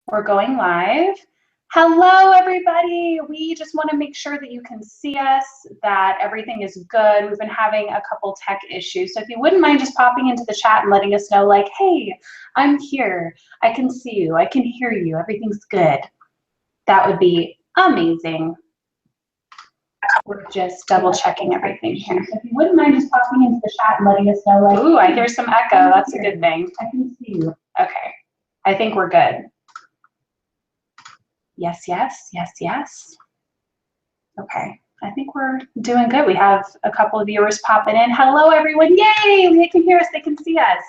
We're going live. Hello, everybody. We just want to make sure that you can see us, that everything is good. We've been having a couple tech issues. So if you wouldn't mind just popping into the chat and letting us know, like, hey, I'm here. I can see you. I can hear you. Everything's good. That would be amazing. We're just double checking everything here. So if you wouldn't mind just popping into the chat and letting us know, like, ooh, I hear some echo. That's a good thing. I can see you. Okay. I think we're good. Yes, yes, yes, yes. Okay, I think we're doing good. We have a couple of viewers popping in. Hello, everyone. Yay, they can hear us, they can see us.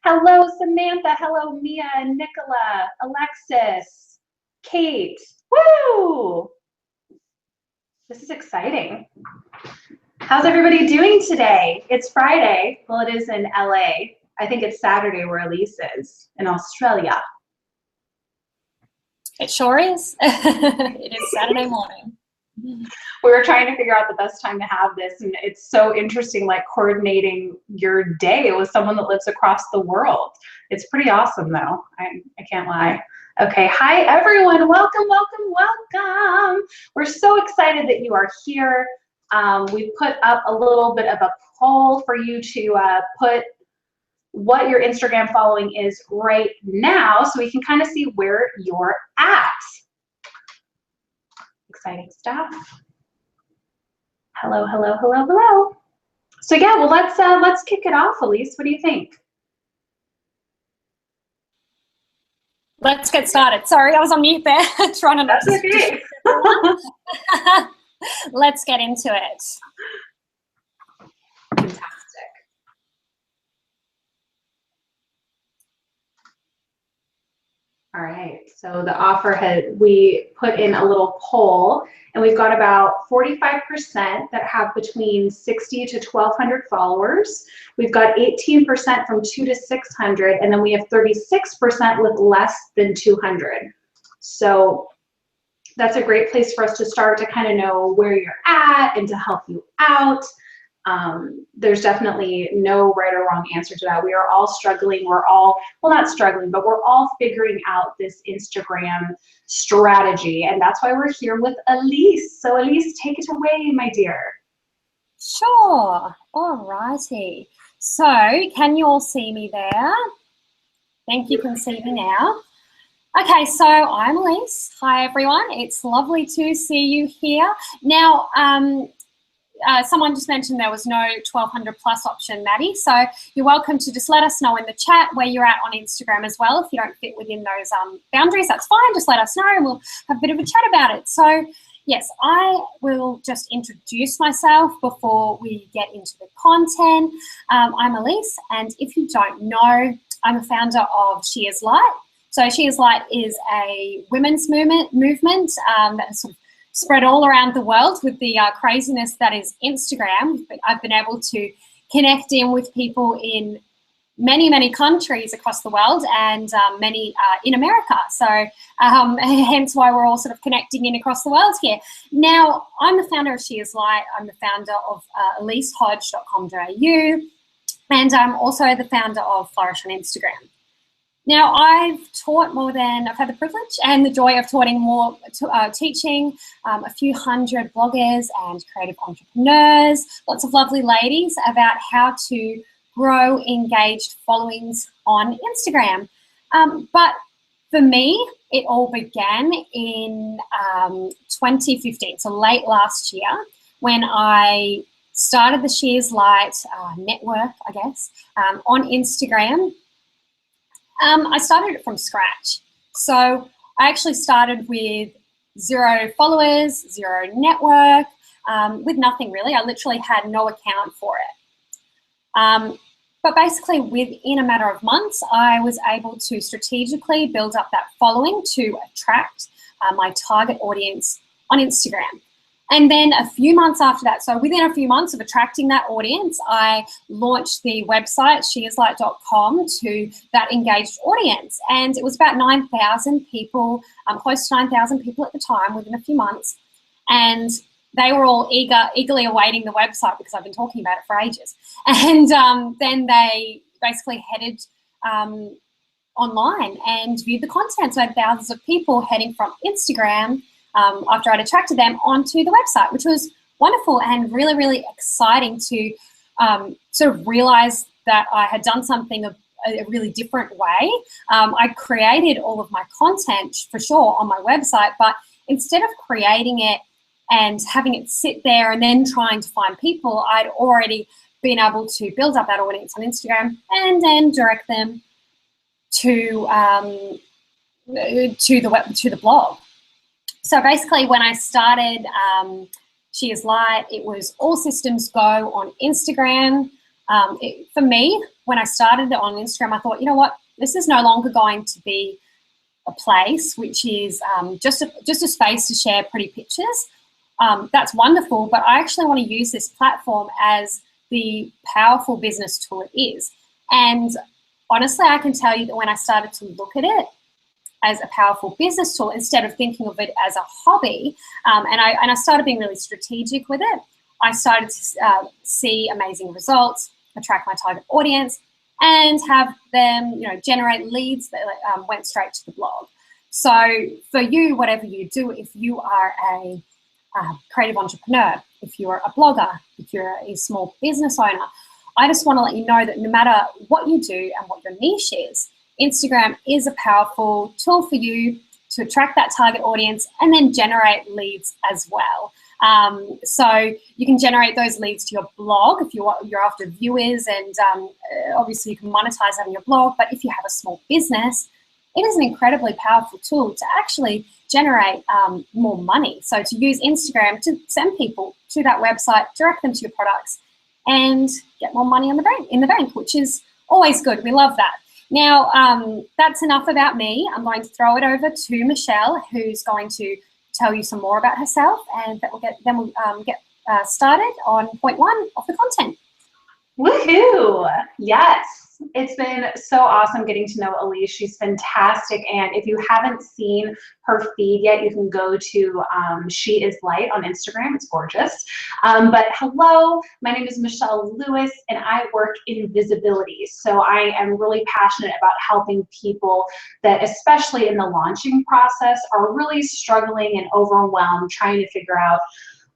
Hello, Samantha. Hello, Mia, Nicola, Alexis, Kate. Woo! This is exciting. How's everybody doing today? It's Friday. Well, it is in LA. I think it's Saturday where Elise is in Australia. It sure is. It is Saturday morning. We were trying to figure out the best time to have this, and it's so interesting, like coordinating your day with someone that lives across the world. It's pretty awesome, though. I can't lie. Okay, hi everyone. Welcome, welcome, welcome. We're so excited that you are here. We put up a little bit of a poll for you to put what your Instagram following is right now, so we can kind of see where you're at. Exciting stuff. Hello, hello, hello, hello. So yeah, well, let's kick it off, Elise. What do you think? Let's get started. Sorry, I was on mute there, trying to not. That's okay. Let's get into it. Fantastic. All right, so the offer we put in a little poll, and we've got about 45% that have between 60 to 1,200 followers. We've got 18% from 2 to 600, and then we have 36% with less than 200. So that's a great place for us to start to kind of know where you're at and to help you out. There's definitely no right or wrong answer to that. We are all struggling. We're all, well, not struggling, but we're all figuring out this Instagram strategy. And that's why we're here with Elise. So Elise, take it away, my dear. Sure. All righty. So can you all see me there? Think you can see me now. Okay, so I'm Elise. Hi, everyone. It's lovely to see you here. Now, someone just mentioned there was no 1,200 plus option, Maddie. So you're welcome to just let us know in the chat where you're at on Instagram as well. If you don't fit within those boundaries, that's fine. Just let us know and we'll have a bit of a chat about it. So yes, I will just introduce myself before we get into the content. I'm Elise, and if you don't know, I'm a founder of She Is Light. So She Is Light is a women's movement that sort of spread all around the world with the craziness that is Instagram. I've been able to connect in with people in many, many countries across the world and many in America. So hence why we're all sort of connecting in across the world here. Now, I'm the founder of She Is Light. I'm the founder of EliseHodge.com.au, and I'm also the founder of Flourish on Instagram. Now, I've had the privilege and the joy of teaching a few hundred bloggers and creative entrepreneurs, lots of lovely ladies, about how to grow engaged followings on Instagram. But for me, it all began in 2015, so late last year, when I started the She Is Light network, I guess, on Instagram. I started it from scratch. So I actually started with 0 followers, 0 network, with nothing really. I literally had no account for it. But basically within a matter of months, I was able to strategically build up that following to attract my target audience on Instagram. And then a few months after that, so within a few months of attracting that audience, I launched the website, sheislight.com, to that engaged audience. And it was about 9,000 people, close to 9,000 people at the time within a few months. And they were all eagerly awaiting the website because I've been talking about it for ages. And then they basically headed online and viewed the content. So I had thousands of people heading from Instagram after I'd attracted them onto the website, which was wonderful and really, really exciting to sort of realize that I had done something a really different way. I created all of my content for sure on my website, but instead of creating it and having it sit there and then trying to find people, I'd already been able to build up that audience on Instagram and then direct them to the blog. So basically, when I started She Is Light, it was all systems go on Instagram. For me, when I started it on Instagram, I thought, you know what, this is no longer going to be a place which is just a space to share pretty pictures. That's wonderful, but I actually want to use this platform as the powerful business tool it is. And honestly, I can tell you that when I started to look at it as a powerful business tool instead of thinking of it as a hobby, and I started being really strategic with it, I started to see amazing results, attract my target audience, and have them, generate leads that went straight to the blog. So for you, whatever you do, if you are a creative entrepreneur, if you're a blogger, if you're a small business owner, I just want to let you know that no matter what you do and what your niche is, Instagram is a powerful tool for you to attract that target audience and then generate leads as well. So you can generate those leads to your blog if you're after viewers, and obviously you can monetize that on your blog. But if you have a small business, it is an incredibly powerful tool to actually generate more money. So to use Instagram to send people to that website, direct them to your products, and get more money in the bank, which is always good. We love that. Now, that's enough about me. I'm going to throw it over to Michelle, who's going to tell you some more about herself, and then we'll get started on point one of the content. Woohoo! Yes, it's been so awesome getting to know Elise. She's fantastic, and if you haven't seen her feed yet, you can go to She Is Light on Instagram. It's gorgeous. But hello, my name is Michelle Lewis, and I work in visibility. So I am really passionate about helping people that, especially in the launching process, are really struggling and overwhelmed, trying to figure out,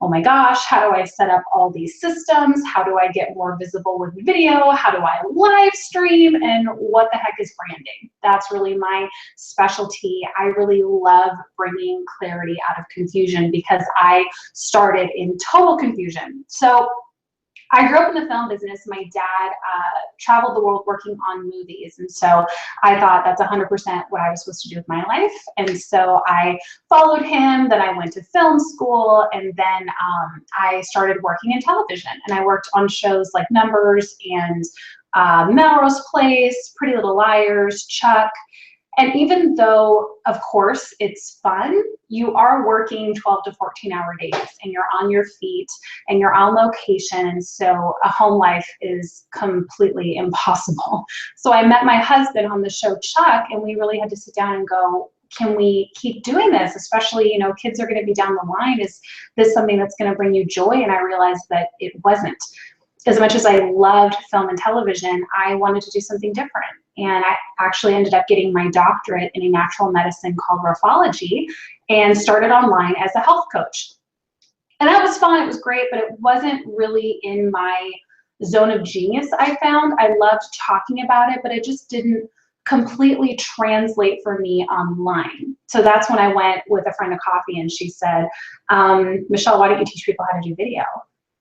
oh my gosh, how do I set up all these systems? How do I get more visible with video? How do I live stream? And what the heck is branding? That's really my specialty. I really love bringing clarity out of confusion because I started in total confusion. So I grew up in the film business. My dad traveled the world working on movies. And so I thought that's 100% what I was supposed to do with my life. And so I followed him. Then I went to film school. And then I started working in television. And I worked on shows like Numbers and Melrose Place, Pretty Little Liars, Chuck. And even though, of course, it's fun, you are working 12 to 14-hour days, and you're on your feet, and you're on location, and so a home life is completely impossible. So I met my husband on the show Chuck, and we really had to sit down and go, can we keep doing this? Especially, kids are going to be down the line. Is this something that's going to bring you joy? And I realized that it wasn't. As much as I loved film and television, I wanted to do something different. And I actually ended up getting my doctorate in a natural medicine called graphology and started online as a health coach. And that was fun, it was great, but it wasn't really in my zone of genius, I found. I loved talking about it, but it just didn't completely translate for me online. So that's when I went with a friend of coffee, and she said, Michelle, why don't you teach people how to do video?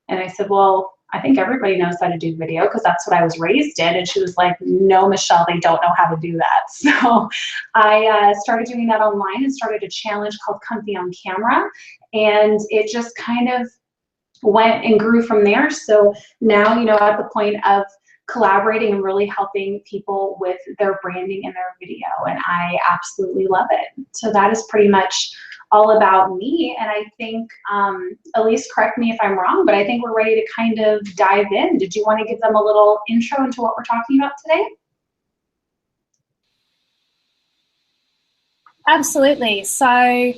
And I said, well, I think everybody knows how to do video because that's what I was raised in. And she was like, no, Michelle, they don't know how to do that. So I started doing that online and started a challenge called Comfy on Camera. And it just kind of went and grew from there. So now, at the point of collaborating and really helping people with their branding and their video. And I absolutely love it. So that is pretty much all about me. And I think, Elise, correct me if I'm wrong, but I think we're ready to kind of dive in. Did you want to give them a little intro into what we're talking about today? Absolutely. So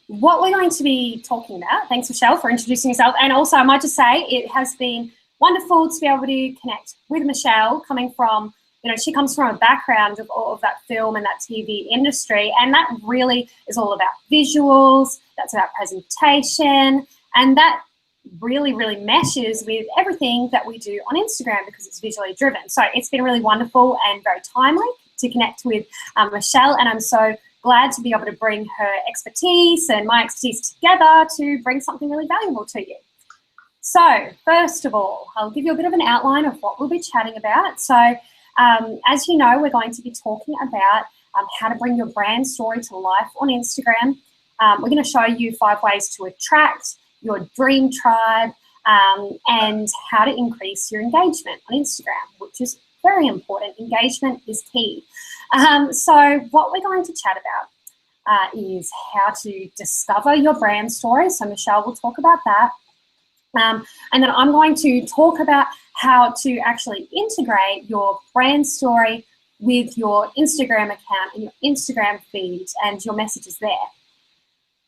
what we're going to be talking about, thanks Michelle for introducing yourself. And also I might just say it has been wonderful to be able to connect with Michelle, coming from she comes from a background of all of that film and that TV industry, and that really is all about visuals, that's about presentation, and that really, really meshes with everything that we do on Instagram because it's visually driven. So it's been really wonderful and very timely to connect with Michelle, and I'm so glad to be able to bring her expertise and my expertise together to bring something really valuable to you. So first of all, I'll give you a bit of an outline of what we'll be chatting about. So as you know, we're going to be talking about how to bring your brand story to life on Instagram. We're going to show you 5 ways to attract your dream tribe and how to increase your engagement on Instagram, which is very important. Engagement is key. So what we're going to chat about is how to discover your brand story. So Michelle will talk about that. And then I'm going to talk about how to actually integrate your brand story with your Instagram account and your Instagram feed and your messages there.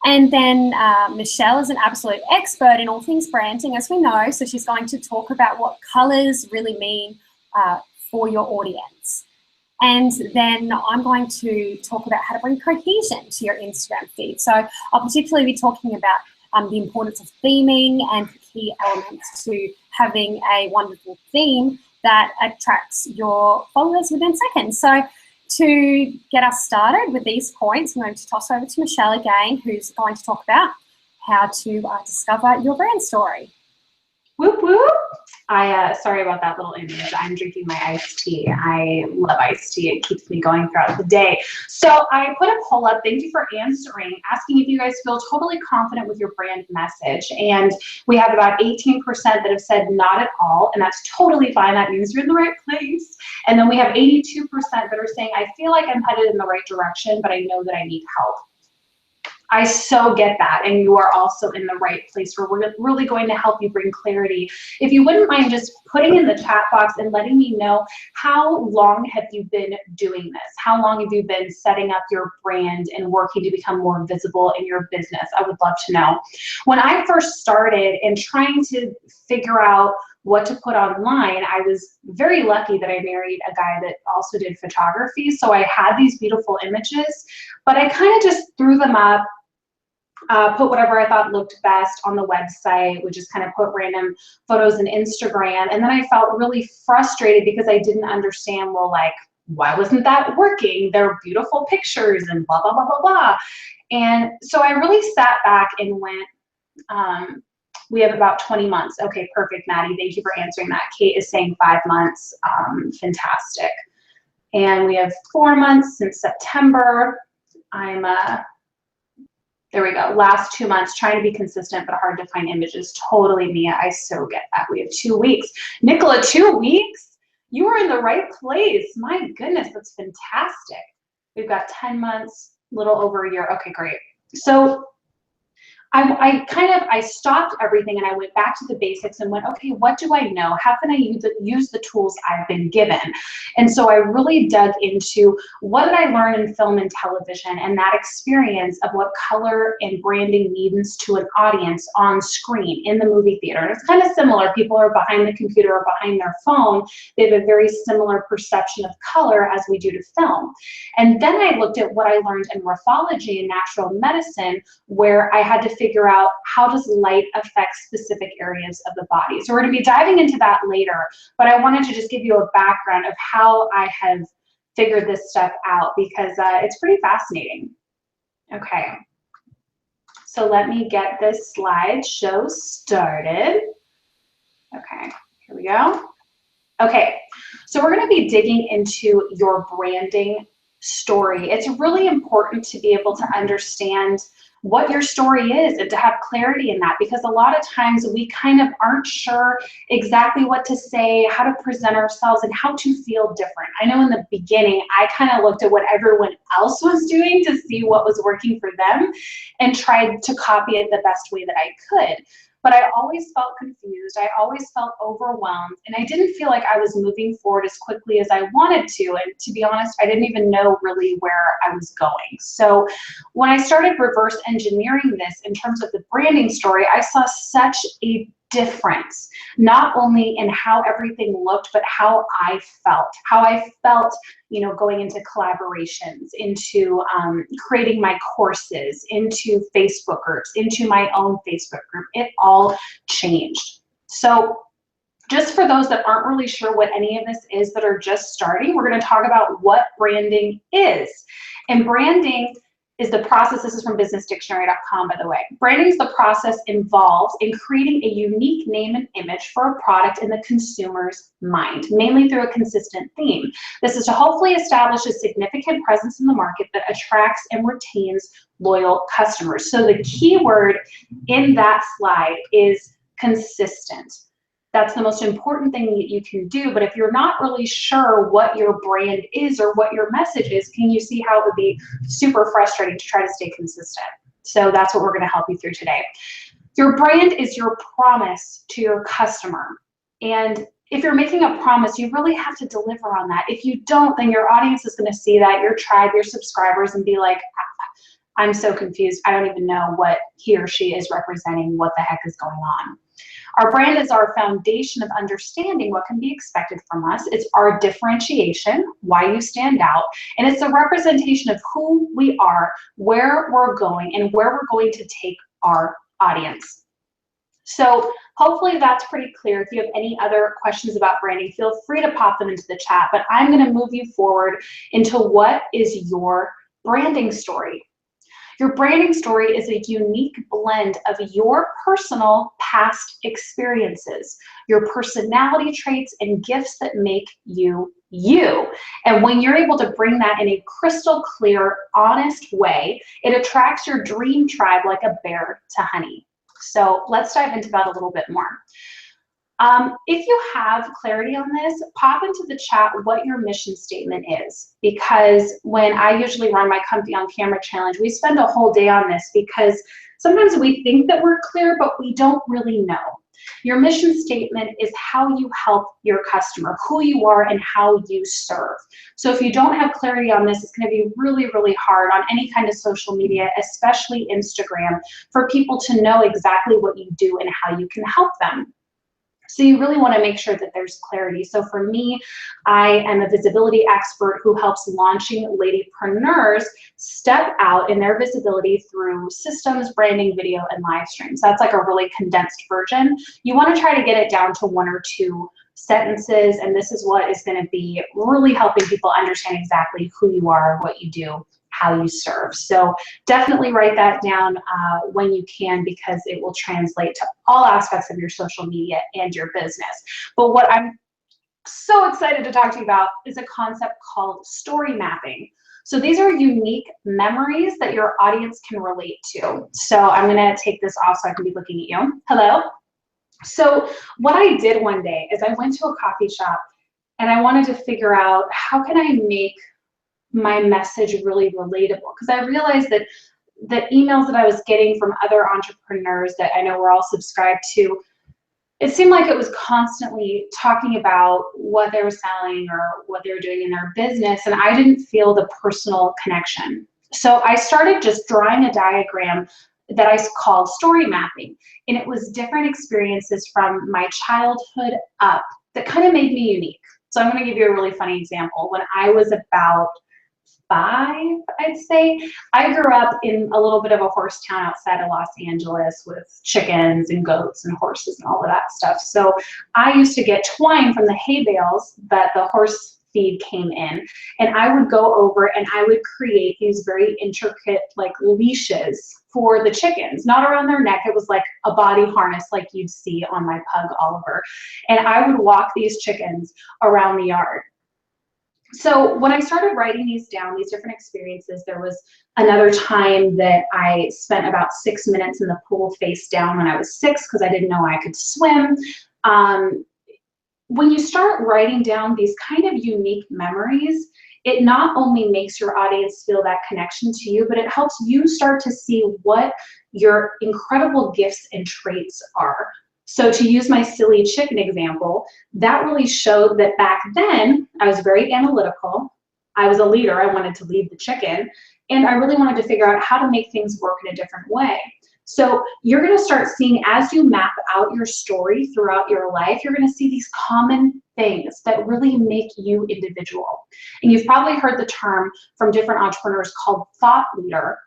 And then Michelle is an absolute expert in all things branding, as we know, so she's going to talk about what colors really mean for your audience. And then I'm going to talk about how to bring cohesion to your Instagram feed. So I'll particularly be talking about the importance of theming and the key elements to having a wonderful theme that attracts your followers within seconds. So to get us started with these points, I'm going to toss over to Michelle again, who's going to talk about how to discover your brand story. Whoop, whoop. Sorry about that little image. I'm drinking my iced tea. I love iced tea. It keeps me going throughout the day. So I put a poll up. Thank you for answering, asking if you guys feel totally confident with your brand message. And we have about 18% that have said not at all, and that's totally fine. That means you're in the right place. And then we have 82% that are saying, I feel like I'm headed in the right direction, but I know that I need help. I so get that, and you are also in the right place where we're really going to help you bring clarity. If you wouldn't mind just putting in the chat box and letting me know, how long have you been doing this? How long have you been setting up your brand and working to become more visible in your business? I would love to know. When I first started and trying to figure out what to put online, I was very lucky that I married a guy that also did photography. So I had these beautiful images, but I kind of just threw them up, put whatever I thought looked best on the website, would just kind of put random photos in Instagram. And then I felt really frustrated because I didn't understand, well, like, why wasn't that working? They're beautiful pictures and blah, blah, blah, blah, blah. And so I really sat back and went, we have about 20 months. Okay, perfect, Maddie. Thank you for answering that. Kate is saying 5 months. Fantastic. And we have 4 months since September. There we go. Last 2 months, trying to be consistent, but hard to find images. Totally, Mia. I so get that. We have 2 weeks. Nicola, 2 weeks? You are in the right place. My goodness, that's fantastic. We've got 10 months, a little over a year. Okay, great. So I stopped everything and I went back to the basics and went, okay, what do I know? How can I use the tools I've been given? And so I really dug into what did I learn in film and television and that experience of what color and branding means to an audience on screen in the movie theater. And it's kind of similar. People are behind the computer or behind their phone. They have a very similar perception of color as we do to film. And then I looked at what I learned in morphology and natural medicine, where I had to figure out how does light affect specific areas of the body. So we're going to be diving into that later, but I wanted to just give you a background of how I have figured this stuff out because it's pretty fascinating. Okay, so let me get this slideshow started. Okay, here we go. Okay, so we're going to be digging into your branding story. It's really important to be able to understand what your story is and to have clarity in that, because a lot of times we kind of aren't sure exactly what to say, how to present ourselves, and how to feel different. I know in the beginning, I kind of looked at what everyone else was doing to see what was working for them and tried to copy it the best way that I could. But I always felt confused. I always felt overwhelmed, and I didn't feel like I was moving forward as quickly as I wanted to. And to be honest, I didn't even know really where I was going. So when I started reverse engineering this in terms of the branding story, I saw such a difference, not only in how everything looked, but how I felt, you know, going into collaborations, into creating my courses, into Facebook groups, into my own Facebook group. It all changed. So just for those that aren't really sure what any of this is, that are just starting, we're going to talk about what branding is. And branding is the process, this is from businessdictionary.com, by the way. Branding is the process involved in creating a unique name and image for a product in the consumer's mind, mainly through a consistent theme. This is to hopefully establish a significant presence in the market that attracts and retains loyal customers. So the key word in that slide is consistent. That's the most important thing that you can do. But if you're not really sure what your brand is or what your message is, can you see how it would be super frustrating to try to stay consistent? So that's what we're going to help you through today. Your brand is your promise to your customer. And if you're making a promise, you really have to deliver on that. If you don't, then your audience is going to see that, your tribe, your subscribers, and be like, I'm so confused. I don't even know what he or she is representing. What the heck is going on? Our brand is our foundation of understanding what can be expected from us. It's our differentiation, why you stand out, and it's a representation of who we are, where we're going, and where we're going to take our audience. So hopefully that's pretty clear. If you have any other questions about branding, feel free to pop them into the chat, but I'm going to move you forward into what is your branding story. Your branding story is a unique blend of your personal past experiences, your personality traits, and gifts that make you you. And when you're able to bring that in a crystal clear, honest way, it attracts your dream tribe like a bear to honey. So let's dive into that a little bit more. If you have clarity on this, pop into the chat what your mission statement is, because when I usually run my Comfy on Camera challenge, we spend a whole day on this because sometimes we think that we're clear, but we don't really know. Your mission statement is how you help your customer, who you are, and how you serve. So if you don't have clarity on this, it's going to be really, really hard on any kind of social media, especially Instagram, for people to know exactly what you do and how you can help them. So you really want to make sure that there's clarity. So for me, I am a visibility expert who helps launching ladypreneurs step out in their visibility through systems, branding, video, and live streams. That's like a really condensed version. You want to try to get it down to 1 or 2 sentences, and this is what is going to be really helping people understand exactly who you are, what you do, how you serve. So definitely write that down when you can, because it will translate to all aspects of your social media and your business. But what I'm so excited to talk to you about is a concept called story mapping. So these are unique memories that your audience can relate to. So I'm going to take this off so I can be looking at you. Hello. So what I did one day is I went to a coffee shop and I wanted to figure out, how can I make my message really relatable? Because I realized that the emails that I was getting from other entrepreneurs that I know we're all subscribed to, it seemed like it was constantly talking about what they were selling or what they were doing in their business, and I didn't feel the personal connection. So I started just drawing a diagram that I called story mapping, and it was different experiences from my childhood up that kind of made me unique. So I'm going to give you a really funny example. When I was about 5, I'd say, I grew up in a little bit of a horse town outside of Los Angeles with chickens and goats and horses and all of that stuff. So I used to get twine from the hay bales that the horse feed came in, and I would go over and I would create these very intricate like leashes for the chickens, not around their neck. It was like a body harness like you'd see on my pug Oliver, and I would walk these chickens around the yard. So when I started writing these down, these different experiences, there was another time that I spent about 6 minutes in the pool face down when I was 6 because I didn't know I could swim. When you start writing down these kind of unique memories, it not only makes your audience feel that connection to you, but it helps you start to see what your incredible gifts and traits are. So to use my silly chicken example, that really showed that back then I was very analytical. I was a leader. I wanted to lead the chicken, and I really wanted to figure out how to make things work in a different way. So you're going to start seeing, as you map out your story throughout your life, you're going to see these common things that really make you individual. And you've probably heard the term from different entrepreneurs called thought leader.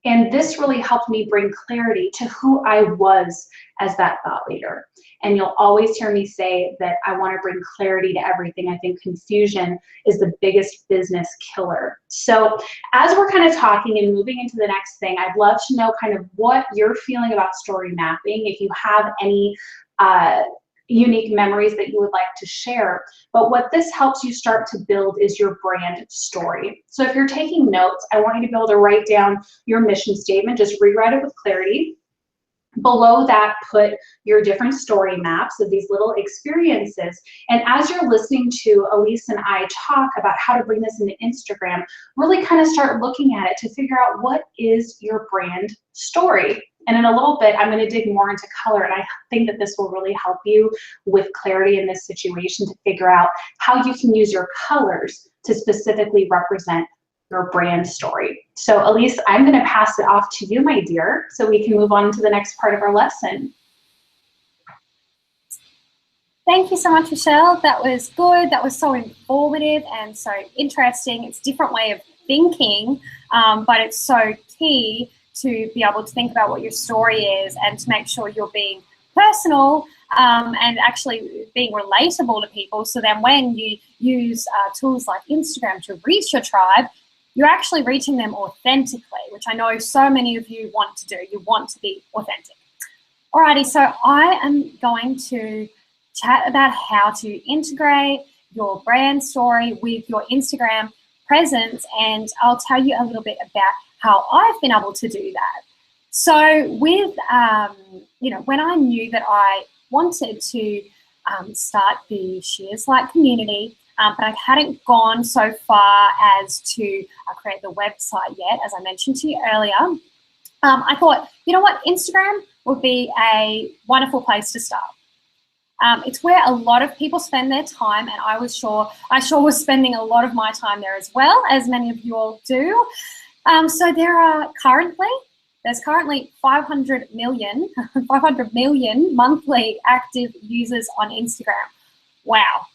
And this really helped me bring clarity to who I was as that thought leader. And you'll always hear me say that I want to bring clarity to everything. I think confusion is the biggest business killer. So as we're kind of talking and moving into the next thing, I'd love to know kind of what you're feeling about story mapping, if you have any unique memories that you would like to share. But what this helps you start to build is your brand story. So if you're taking notes, I want you to be able to write down your mission statement, just rewrite it with clarity. Below that, put your different story maps of these little experiences. And as you're listening to Elise and I talk about how to bring this into Instagram, really kind of start looking at it to figure out what is your brand story. And in a little bit, I'm going to dig more into color, and I think that this will really help you with clarity in this situation to figure out how you can use your colors to specifically represent your brand story. So Elise, I'm going to pass it off to you, my dear, so we can move on to the next part of our lesson. Thank you so much, Michelle. That was good. That was so informative and so interesting. It's a different way of thinking, but it's so key to be able to think about what your story is and to make sure you're being personal and actually being relatable to people. So then when you use tools like Instagram to reach your tribe, you're actually reaching them authentically, which I know so many of you want to do. You want to be authentic. Alrighty, so I am going to chat about how to integrate your brand story with your Instagram presence, and I'll tell you a little bit about how I've been able to do that. So with, when I knew that I wanted to start the Shears Like community, but I hadn't gone so far as to create the website yet, as I mentioned to you earlier, I thought, you know what, Instagram would be a wonderful place to start. It's where a lot of people spend their time, and I sure was spending a lot of my time there as well, as many of you all do. So there's currently 500 million monthly active users on Instagram. Wow.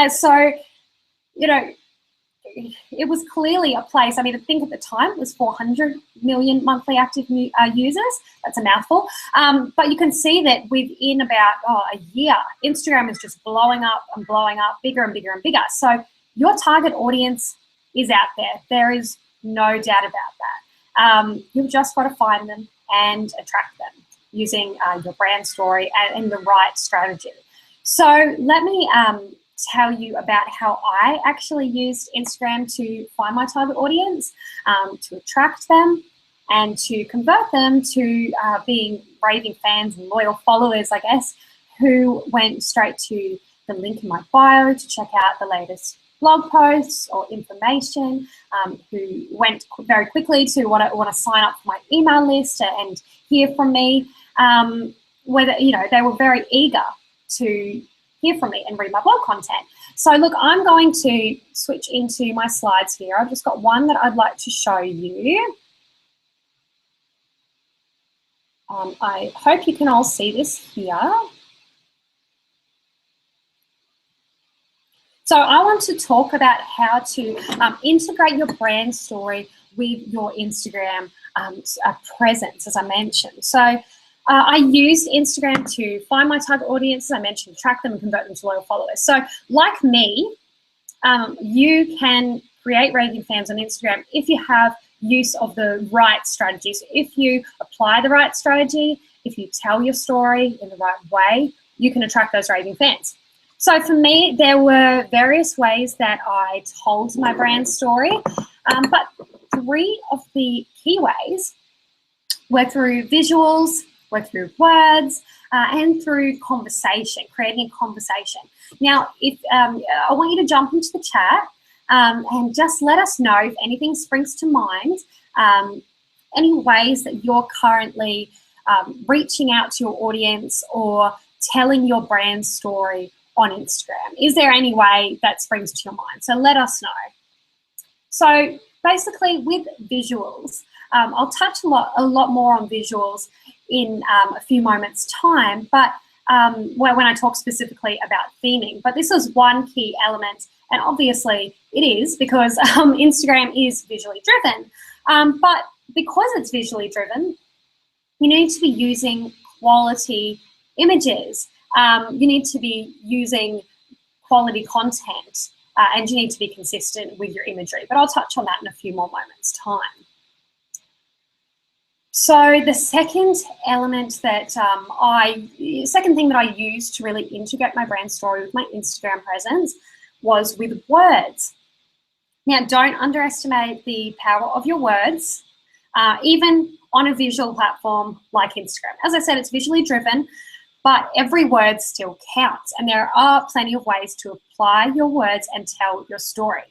So, it was clearly a place. I mean, I think at the time it was 400 million monthly active users. That's a mouthful. But you can see that within about a year, Instagram is just blowing up and blowing up, bigger and bigger and bigger. So your target audience is out there. There is no doubt about that. You've just got to find them and attract them using your brand story and the right strategy. So let me tell you about how I actually used Instagram to find my target audience, to attract them, and to convert them to being raving fans and loyal followers, I guess, who went straight to the link in my bio to check out the latest blog posts or information, who went very quickly to want to sign up for my email list and hear from me. Whether they were very eager to hear from me and read my blog content. So look, I'm going to switch into my slides here. I've just got one that I'd like to show you. I hope you can all see this here. So I want to talk about how to integrate your brand story with your Instagram presence, as I mentioned. So I used Instagram to find my target audience, as I mentioned, track them and convert them to loyal followers. So like me, you can create raving fans on Instagram if you have use of the right strategies. So if you apply the right strategy, if you tell your story in the right way, you can attract those raving fans. So for me, there were various ways that I told my brand story, but three of the key ways were through visuals, were through words, and through conversation, creating a conversation. Now, if I want you to jump into the chat and just let us know if anything springs to mind, any ways that you're currently reaching out to your audience or telling your brand story on Instagram. Is there any way that springs to your mind? So let us know. So basically with visuals, I'll touch a lot more on visuals in a few moments' time, but when I talk specifically about theming. But this is one key element, and obviously it is because Instagram is visually driven. But because it's visually driven, you need to be using quality images. You need to be using quality content, and you need to be consistent with your imagery. But I'll touch on that in a few more moments' time. So the second element that second thing that I used to really integrate my brand story with my Instagram presence was with words. Now, don't underestimate the power of your words, even on a visual platform like Instagram. As I said, it's visually driven, but every word still counts. And there are plenty of ways to apply your words and tell your story.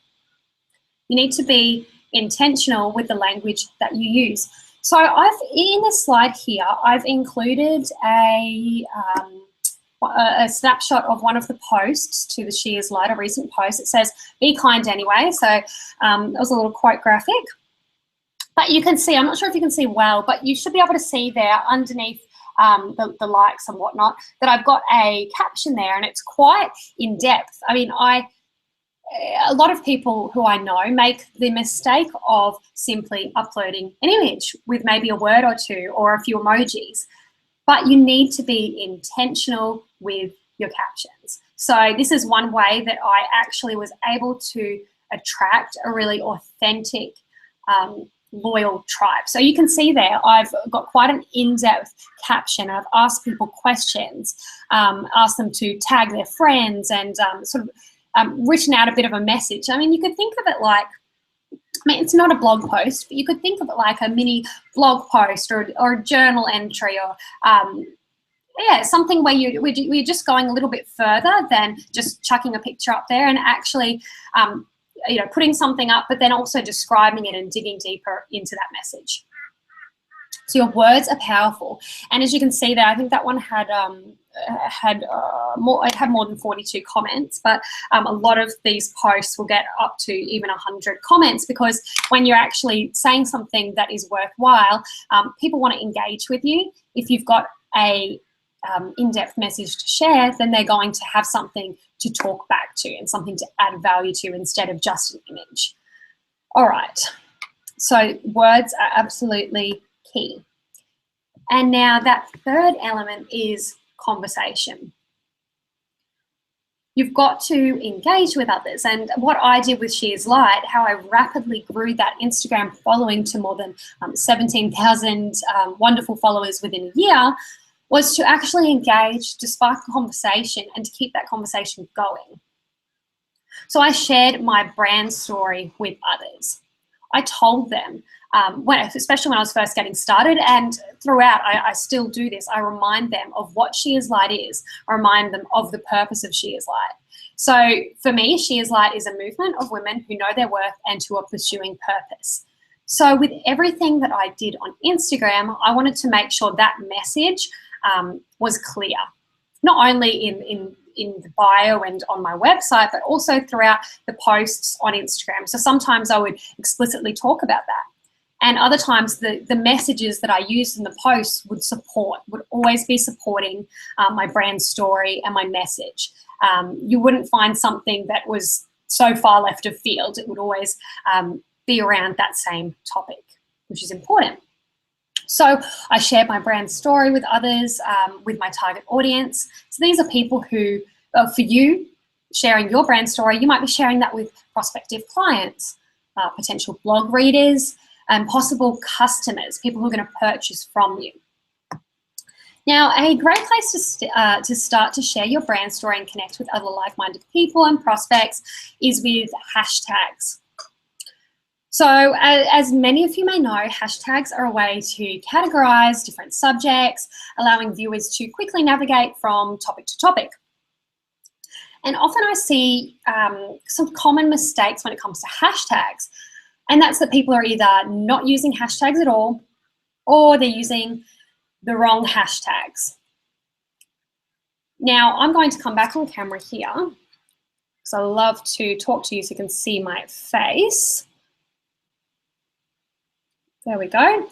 You need to be intentional with the language that you use. So in this slide here, I've included a snapshot of one of the posts to the She Is Light, a recent post. It says, "Be kind anyway." So it was a little quote graphic. But you can see, I'm not sure if you can see well, but you should be able to see there underneath the likes and whatnot that I've got a caption there, and it's quite in depth. I mean, a lot of people who I know make the mistake of simply uploading an image with maybe a word or two or a few emojis, but you need to be intentional with your captions. So this is one way that I actually was able to attract a really authentic, loyal tribe. So you can see there, I've got quite an in-depth caption. I've asked people questions, asked them to tag their friends, and sort of written out a bit of a message. I mean, you could think of it like, I mean, it's not a blog post, but you could think of it like a mini blog post or a journal entry, or yeah, something where we're just going a little bit further than just chucking a picture up there, and actually putting something up, but then also describing it and digging deeper into that message. So your words are powerful, and as you can see there, I think that one had more than 42 comments, but a lot of these posts will get up to even 100 comments, because when you're actually saying something that is worthwhile, people want to engage with you. If you've got a in-depth message to share, then they're going to have something to talk back to and something to add value to instead of just an image. All right, so words are absolutely key. And now that third element is conversation. You've got to engage with others. And what I did with She Is Light, how I rapidly grew that Instagram following to more than 17,000 wonderful followers within a year, was to actually engage, to spark a conversation, and to keep that conversation going. So I shared my brand story with others. I told them, especially when I was first getting started, and throughout, I still do this. I remind them of what She Is Light is. I remind them of the purpose of She Is Light. So for me, She Is Light is a movement of women who know their worth and who are pursuing purpose. So with everything that I did on Instagram, I wanted to make sure that message was clear, not only in the bio and on my website, but also throughout the posts on Instagram. So sometimes I would explicitly talk about that. And other times the messages that I used in the posts would always be supporting my brand story and my message. You wouldn't find something that was so far left of field. It would always be around that same topic, which is important. So I shared my brand story with others, with my target audience. So these are people who, for you, sharing your brand story, you might be sharing that with prospective clients, potential blog readers, and possible customers, people who are going to purchase from you. Now, a great place to start to share your brand story and connect with other like-minded people and prospects is with hashtags. So as many of you may know, hashtags are a way to categorize different subjects, allowing viewers to quickly navigate from topic to topic. And often I see some common mistakes when it comes to hashtags, and that's that people are either not using hashtags at all, or they're using the wrong hashtags. Now, I'm going to come back on camera here, because I love to talk to you so you can see my face. There we go.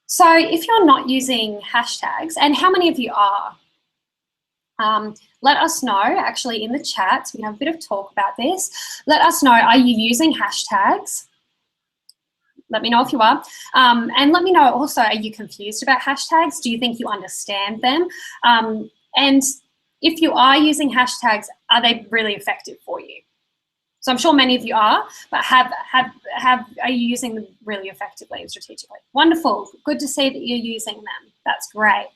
So if you're not using hashtags, and how many of you are? Let us know actually in the chat, so we can have a bit of talk about this. Let us know, are you using hashtags? Let me know if you are. And let me know also, are you confused about hashtags? Do you think you understand them? And if you are using hashtags, are they really effective for you? So I'm sure many of you are, but are you using them really effectively and strategically? Wonderful, good to see that you're using them. That's great.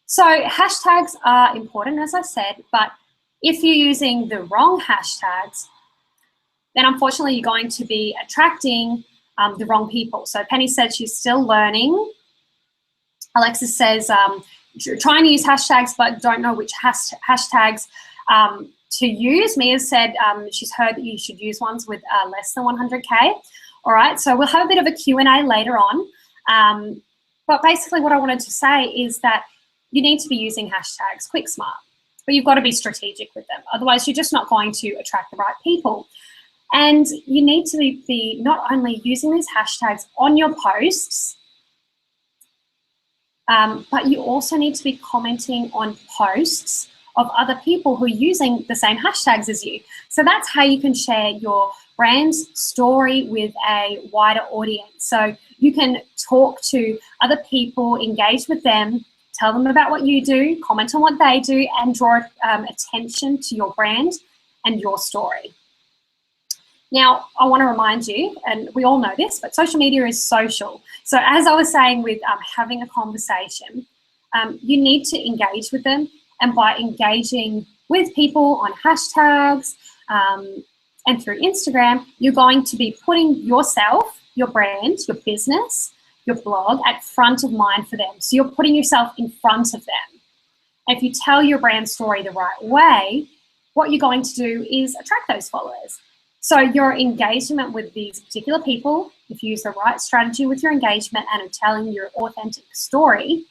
So hashtags are important, as I said, but if you're using the wrong hashtags, then unfortunately you're going to be attracting the wrong people. So Penny said she's still learning. Alexis says, trying to use hashtags, but don't know which hashtags to use. Mia said she's heard that you should use ones with less than 100K. All right, so we'll have a bit of a Q&A later on. But basically what I wanted to say is that you need to be using hashtags, quick, smart, but you've got to be strategic with them. Otherwise, you're just not going to attract the right people. And you need to be not only using these hashtags on your posts, but you also need to be commenting on posts of other people who are using the same hashtags as you. So that's how you can share your brand's story with a wider audience. So you can talk to other people, engage with them, tell them about what you do, comment on what they do, and draw attention to your brand and your story. Now, I want to remind you, and we all know this, but social media is social. So as I was saying with having a conversation, you need to engage with them. And by engaging with people on hashtags and through Instagram, you're going to be putting yourself, your brand, your business, your blog at front of mind for them. So you're putting yourself in front of them. And if you tell your brand story the right way, what you're going to do is attract those followers. So your engagement with these particular people, if you use the right strategy with your engagement and are telling your authentic story,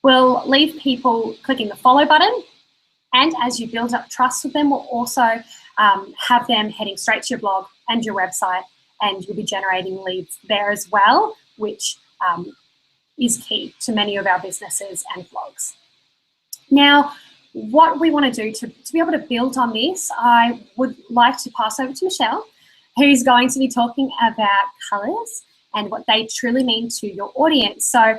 will leave people clicking the follow button. And as you build up trust with them, will also have them heading straight to your blog and your website, and you'll be generating leads there as well, which is key to many of our businesses and blogs. Now, what we want to do to be able to build on this, I would like to pass over to Michelle, who's going to be talking about colours and what they truly mean to your audience. So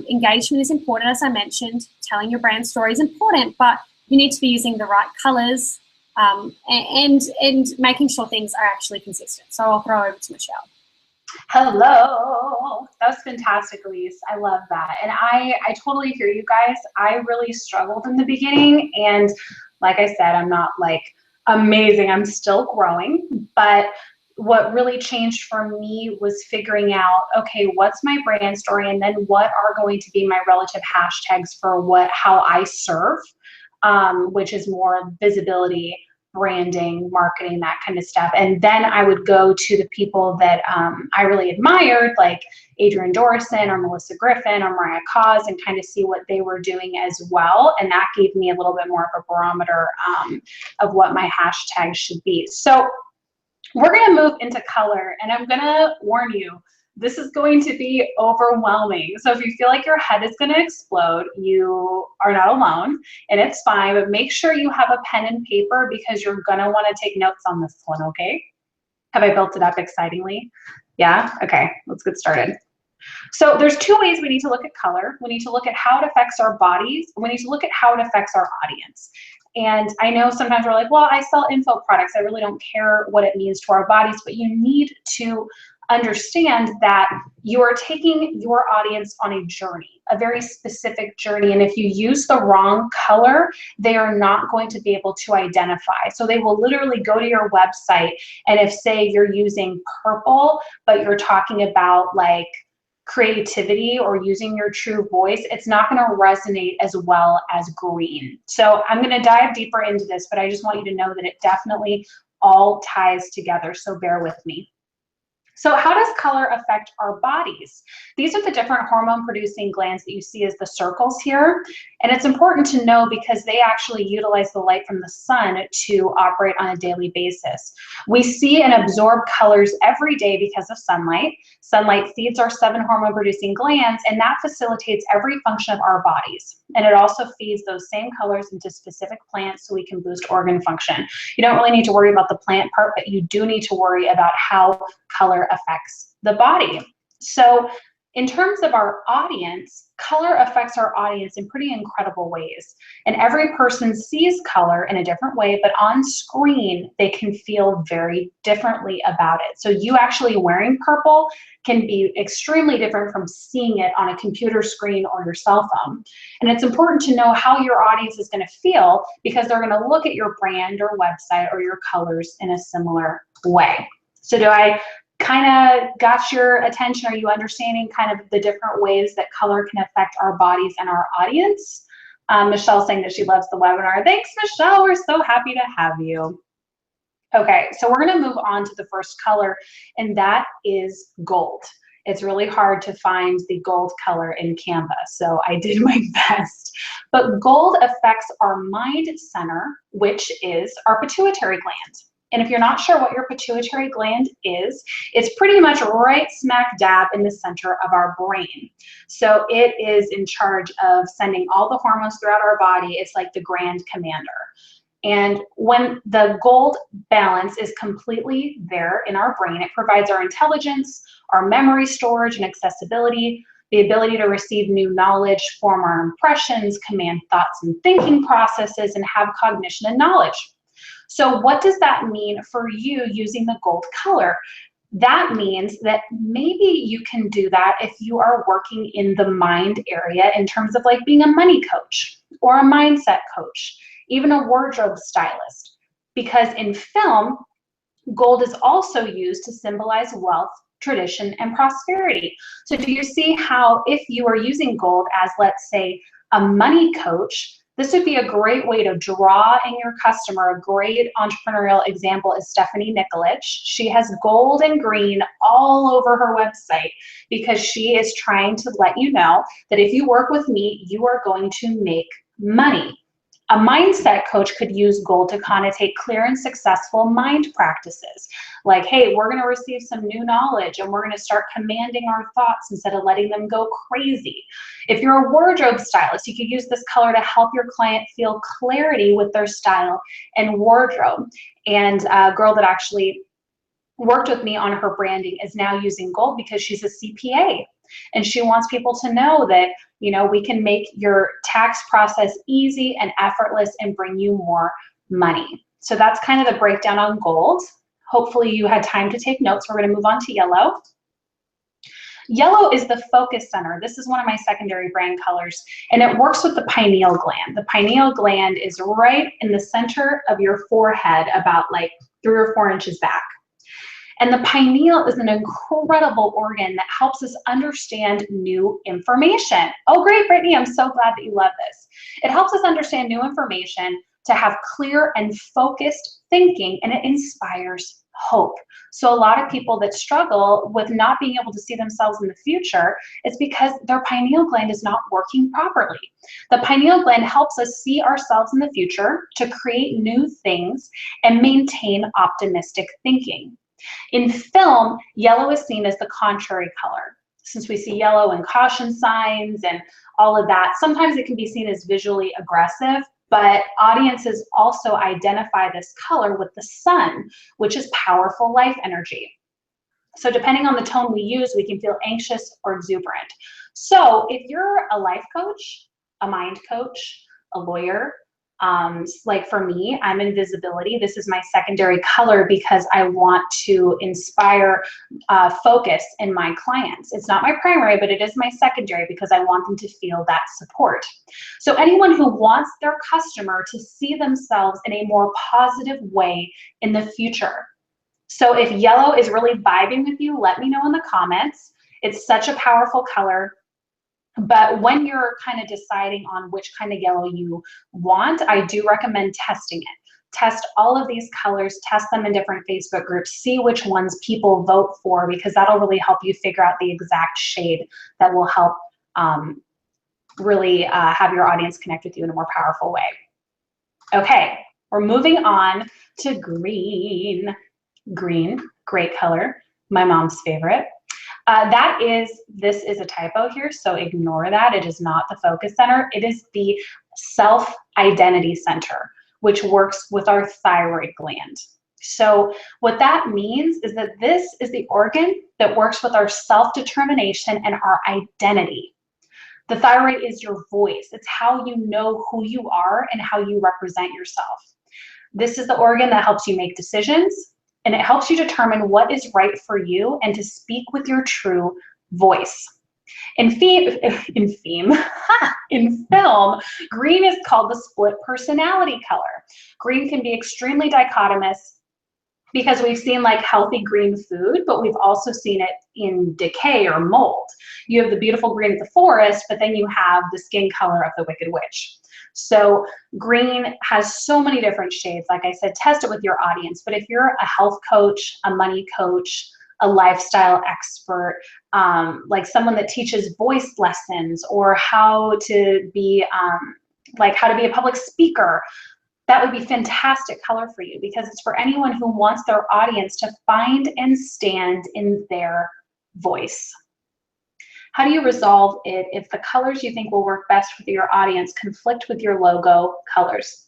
engagement is important, as I mentioned. Telling your brand story is important, but you need to be using the right colours and making sure things are actually consistent. So I'll throw over to Michelle. Hello, that was fantastic, Elise. I love that. And I totally hear you guys. I really struggled in the beginning. And like I said, I'm not like amazing. I'm still growing. But what really changed for me was figuring out, okay, what's my brand story? And then what are going to be my relative hashtags for how I serve, which is more visibility, branding, marketing, that kind of stuff. And then I would go to the people that I really admired, like Adrienne Dorison or Melissa Griffin or Mariah Cause, and kind of see what they were doing as well. And that gave me a little bit more of a barometer of what my hashtags should be. So we're going to move into color, and I'm going to warn you, this is going to be overwhelming. So if you feel like your head is going to explode, you are not alone, and it's fine, but make sure you have a pen and paper because you're going to want to take notes on this one, okay? Have I built it up excitingly? Yeah? Okay, let's get started. So there's two ways we need to look at color. We need to look at how it affects our bodies. We need to look at how it affects our audience. And I know sometimes we're like, well, I sell info products. I really don't care what it means to our bodies, but you need to understand that you're taking your audience on a journey, a very specific journey. And if you use the wrong color, they are not going to be able to identify. So they will literally go to your website, and if, say, you're using purple, but you're talking about like creativity or using your true voice, it's not going to resonate as well as green. So I'm going to dive deeper into this, but I just want you to know that it definitely all ties together. So bear with me. So how does color affect our bodies? These are the different hormone producing glands that you see as the circles here. And it's important to know because they actually utilize the light from the sun to operate on a daily basis. We see and absorb colors every day because of sunlight. Sunlight feeds our 7 hormone producing glands, and that facilitates every function of our bodies. And it also feeds those same colors into specific plants so we can boost organ function. You don't really need to worry about the plant part, but you do need to worry about how color affects the body. So in terms of our audience, color affects our audience in pretty incredible ways. And every person sees color in a different way, but on screen, they can feel very differently about it. So you actually wearing purple can be extremely different from seeing it on a computer screen or your cell phone. And it's important to know how your audience is going to feel because they're going to look at your brand or website or your colors in a similar way. So do I kind of got your attention? Are you understanding kind of the different ways that color can affect our bodies and our audience? Michelle's saying that she loves the webinar. Thanks, Michelle. We're so happy to have you. Okay, so we're going to move on to the first color, and that is gold. It's really hard to find the gold color in Canva, so I did my best. But gold affects our mind center, which is our pituitary gland. And if you're not sure what your pituitary gland is, it's pretty much right smack dab in the center of our brain. So it is in charge of sending all the hormones throughout our body. It's like the grand commander. And when the gold balance is completely there in our brain, it provides our intelligence, our memory storage and accessibility, the ability to receive new knowledge, form our impressions, command thoughts and thinking processes, and have cognition and knowledge. So what does that mean for you using the gold color? That means that maybe you can do that if you are working in the mind area in terms of like being a money coach or a mindset coach, even a wardrobe stylist. Because in film, gold is also used to symbolize wealth, tradition, and prosperity. So do you see how if you are using gold as, let's say, a money coach, this would be a great way to draw in your customer. A great entrepreneurial example is Stephanie Nikolic. She has gold and green all over her website because she is trying to let you know that if you work with me, you are going to make money. A mindset coach could use gold to connotate clear and successful mind practices. Like, hey, we're going to receive some new knowledge and we're going to start commanding our thoughts instead of letting them go crazy. If you're a wardrobe stylist, you could use this color to help your client feel clarity with their style and wardrobe. And a girl that actually worked with me on her branding is now using gold because she's a CPA. And she wants people to know that, you know, we can make your tax process easy and effortless and bring you more money. So that's kind of the breakdown on gold. Hopefully you had time to take notes. We're going to move on to yellow. Yellow is the focus center. This is one of my secondary brand colors, and it works with the pineal gland. The pineal gland is right in the center of your forehead, about like 3 or 4 inches back. And the pineal is an incredible organ that helps us understand new information. Oh, great, Brittany, I'm so glad that you love this. It helps us understand new information, to have clear and focused thinking, and it inspires hope. So a lot of people that struggle with not being able to see themselves in the future, it's because their pineal gland is not working properly. The pineal gland helps us see ourselves in the future, to create new things and maintain optimistic thinking. In film, yellow is seen as the contrary color. Since we see yellow in caution signs and all of that, sometimes it can be seen as visually aggressive, but audiences also identify this color with the sun, which is powerful life energy. So depending on the tone we use, we can feel anxious or exuberant. So if you're a life coach, a mind coach, a lawyer, like for me, I'm in visibility. This is my secondary color because I want to inspire focus in my clients. It's not my primary, but it is my secondary because I want them to feel that support. So anyone who wants their customer to see themselves in a more positive way in the future. So if yellow is really vibing with you, let me know in the comments. It's such a powerful color. But when you're kind of deciding on which kind of yellow you want, I do recommend testing it. test all of these colors, test them in different Facebook groups, see which ones people vote for, because that'll really help you figure out the exact shade that will help really have your audience connect with you in a more powerful way. Okay, we're moving on to green. Green, great color, my mom's favorite. This is a typo here, so ignore that. It is not the focus center. It is the self-identity center, which works with our thyroid gland. So what that means is that this is the organ that works with our self-determination and our identity. The thyroid is your voice. It's how you know who you are and how you represent yourself. This is the organ that helps you make decisions, and it helps you determine what is right for you and to speak with your true voice. In film, green is called the split personality color. Green can be extremely dichotomous because we've seen like healthy green food, but we've also seen it in decay or mold. You have the beautiful green of the forest, but then you have the skin color of the Wicked Witch. So green has so many different shades. Like I said, test it with your audience. But if you're a health coach, a money coach, a lifestyle expert, like someone that teaches voice lessons or how to be a public speaker, that would be fantastic color for you, because it's for anyone who wants their audience to find and stand in their voice. How do you resolve it if the colors you think will work best with your audience conflict with your logo colors?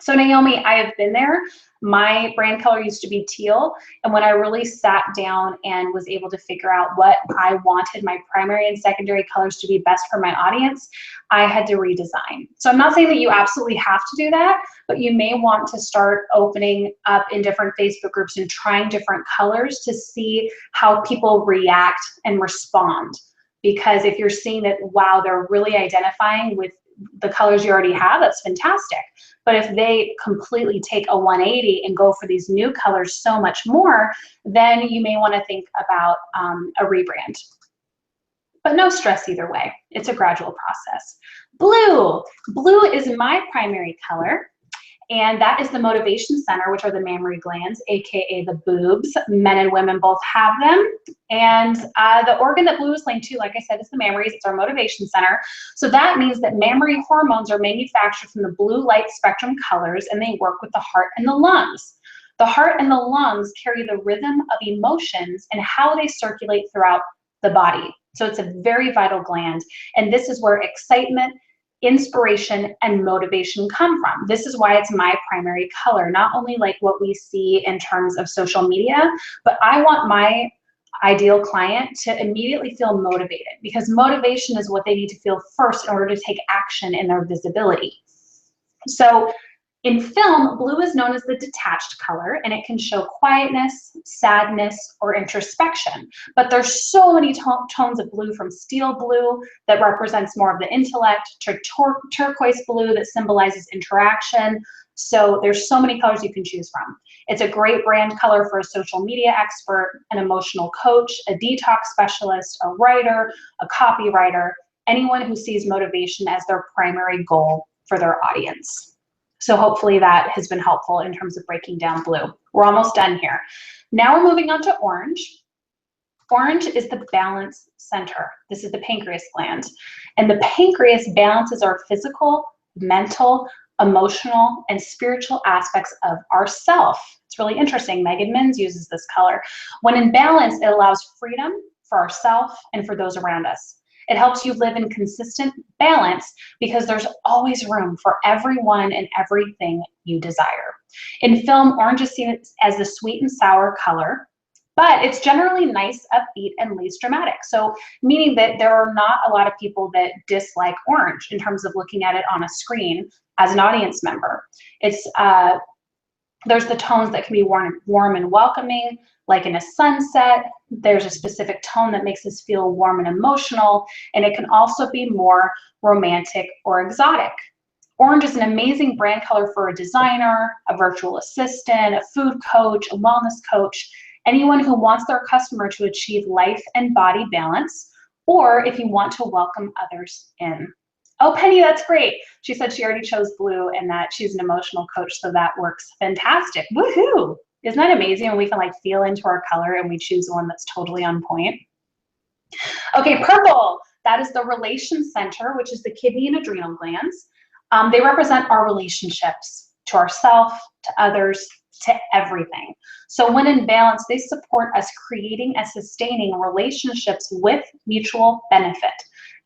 So Naomi, I have been there. My brand color used to be teal, and when I really sat down and was able to figure out what I wanted my primary and secondary colors to be best for my audience, I had to redesign. So I'm not saying that you absolutely have to do that, but you may want to start opening up in different Facebook groups and trying different colors to see how people react and respond. Because if you're seeing that, wow, they're really identifying with the colors you already have, that's fantastic. But if they completely take a 180 and go for these new colors so much more, then you may want to think about a rebrand. But no stress either way. It's a gradual process. Blue. Blue is my primary color. And that is the motivation center, which are the mammary glands, AKA the boobs. Men and women both have them. And the organ that blue is linked to, like I said, is the mammaries. It's our motivation center. So that means that mammary hormones are manufactured from the blue light spectrum colors, and they work with the heart and the lungs. The heart and the lungs carry the rhythm of emotions and how they circulate throughout the body. So it's a very vital gland. And this is where excitement, inspiration, and motivation come from. This is why it's my primary color, not only like what we see in terms of social media, but I want my ideal client to immediately feel motivated, because motivation is what they need to feel first in order to take action in their visibility. So in film, blue is known as the detached color, and it can show quietness, sadness, or introspection. But there's so many tones of blue, from steel blue that represents more of the intellect to turquoise blue that symbolizes interaction. So there's so many colors you can choose from. It's a great brand color for a social media expert, an emotional coach, a detox specialist, a writer, a copywriter, anyone who sees motivation as their primary goal for their audience. So hopefully that has been helpful in terms of breaking down blue. We're almost done here. Now we're moving on to orange. Orange is the balance center. This is the pancreas gland. And the pancreas balances our physical, mental, emotional, and spiritual aspects of ourself. It's really interesting. Megan Minns uses this color. When in balance, it allows freedom for ourselves and for those around us. It helps you live in consistent balance because there's always room for everyone and everything you desire. In film, orange is seen as the sweet and sour color, but it's generally nice, upbeat, and least dramatic. So meaning that there are not a lot of people that dislike orange in terms of looking at it on a screen as an audience member. It's there's the tones that can be warm and welcoming, like in a sunset. There's a specific tone that makes us feel warm and emotional, and it can also be more romantic or exotic. Orange is an amazing brand color for a designer, a virtual assistant, a food coach, a wellness coach, anyone who wants their customer to achieve life and body balance, or if you want to welcome others in. Oh, Penny, that's great. She said she already chose blue and that she's an emotional coach, so that works fantastic. Woohoo! Isn't that amazing when we can like feel into our color and we choose one that's totally on point? Okay, purple. That is the relation center, which is the kidney and adrenal glands. They represent our relationships to ourselves, to others, to everything. So when in balance, they support us creating and sustaining relationships with mutual benefit.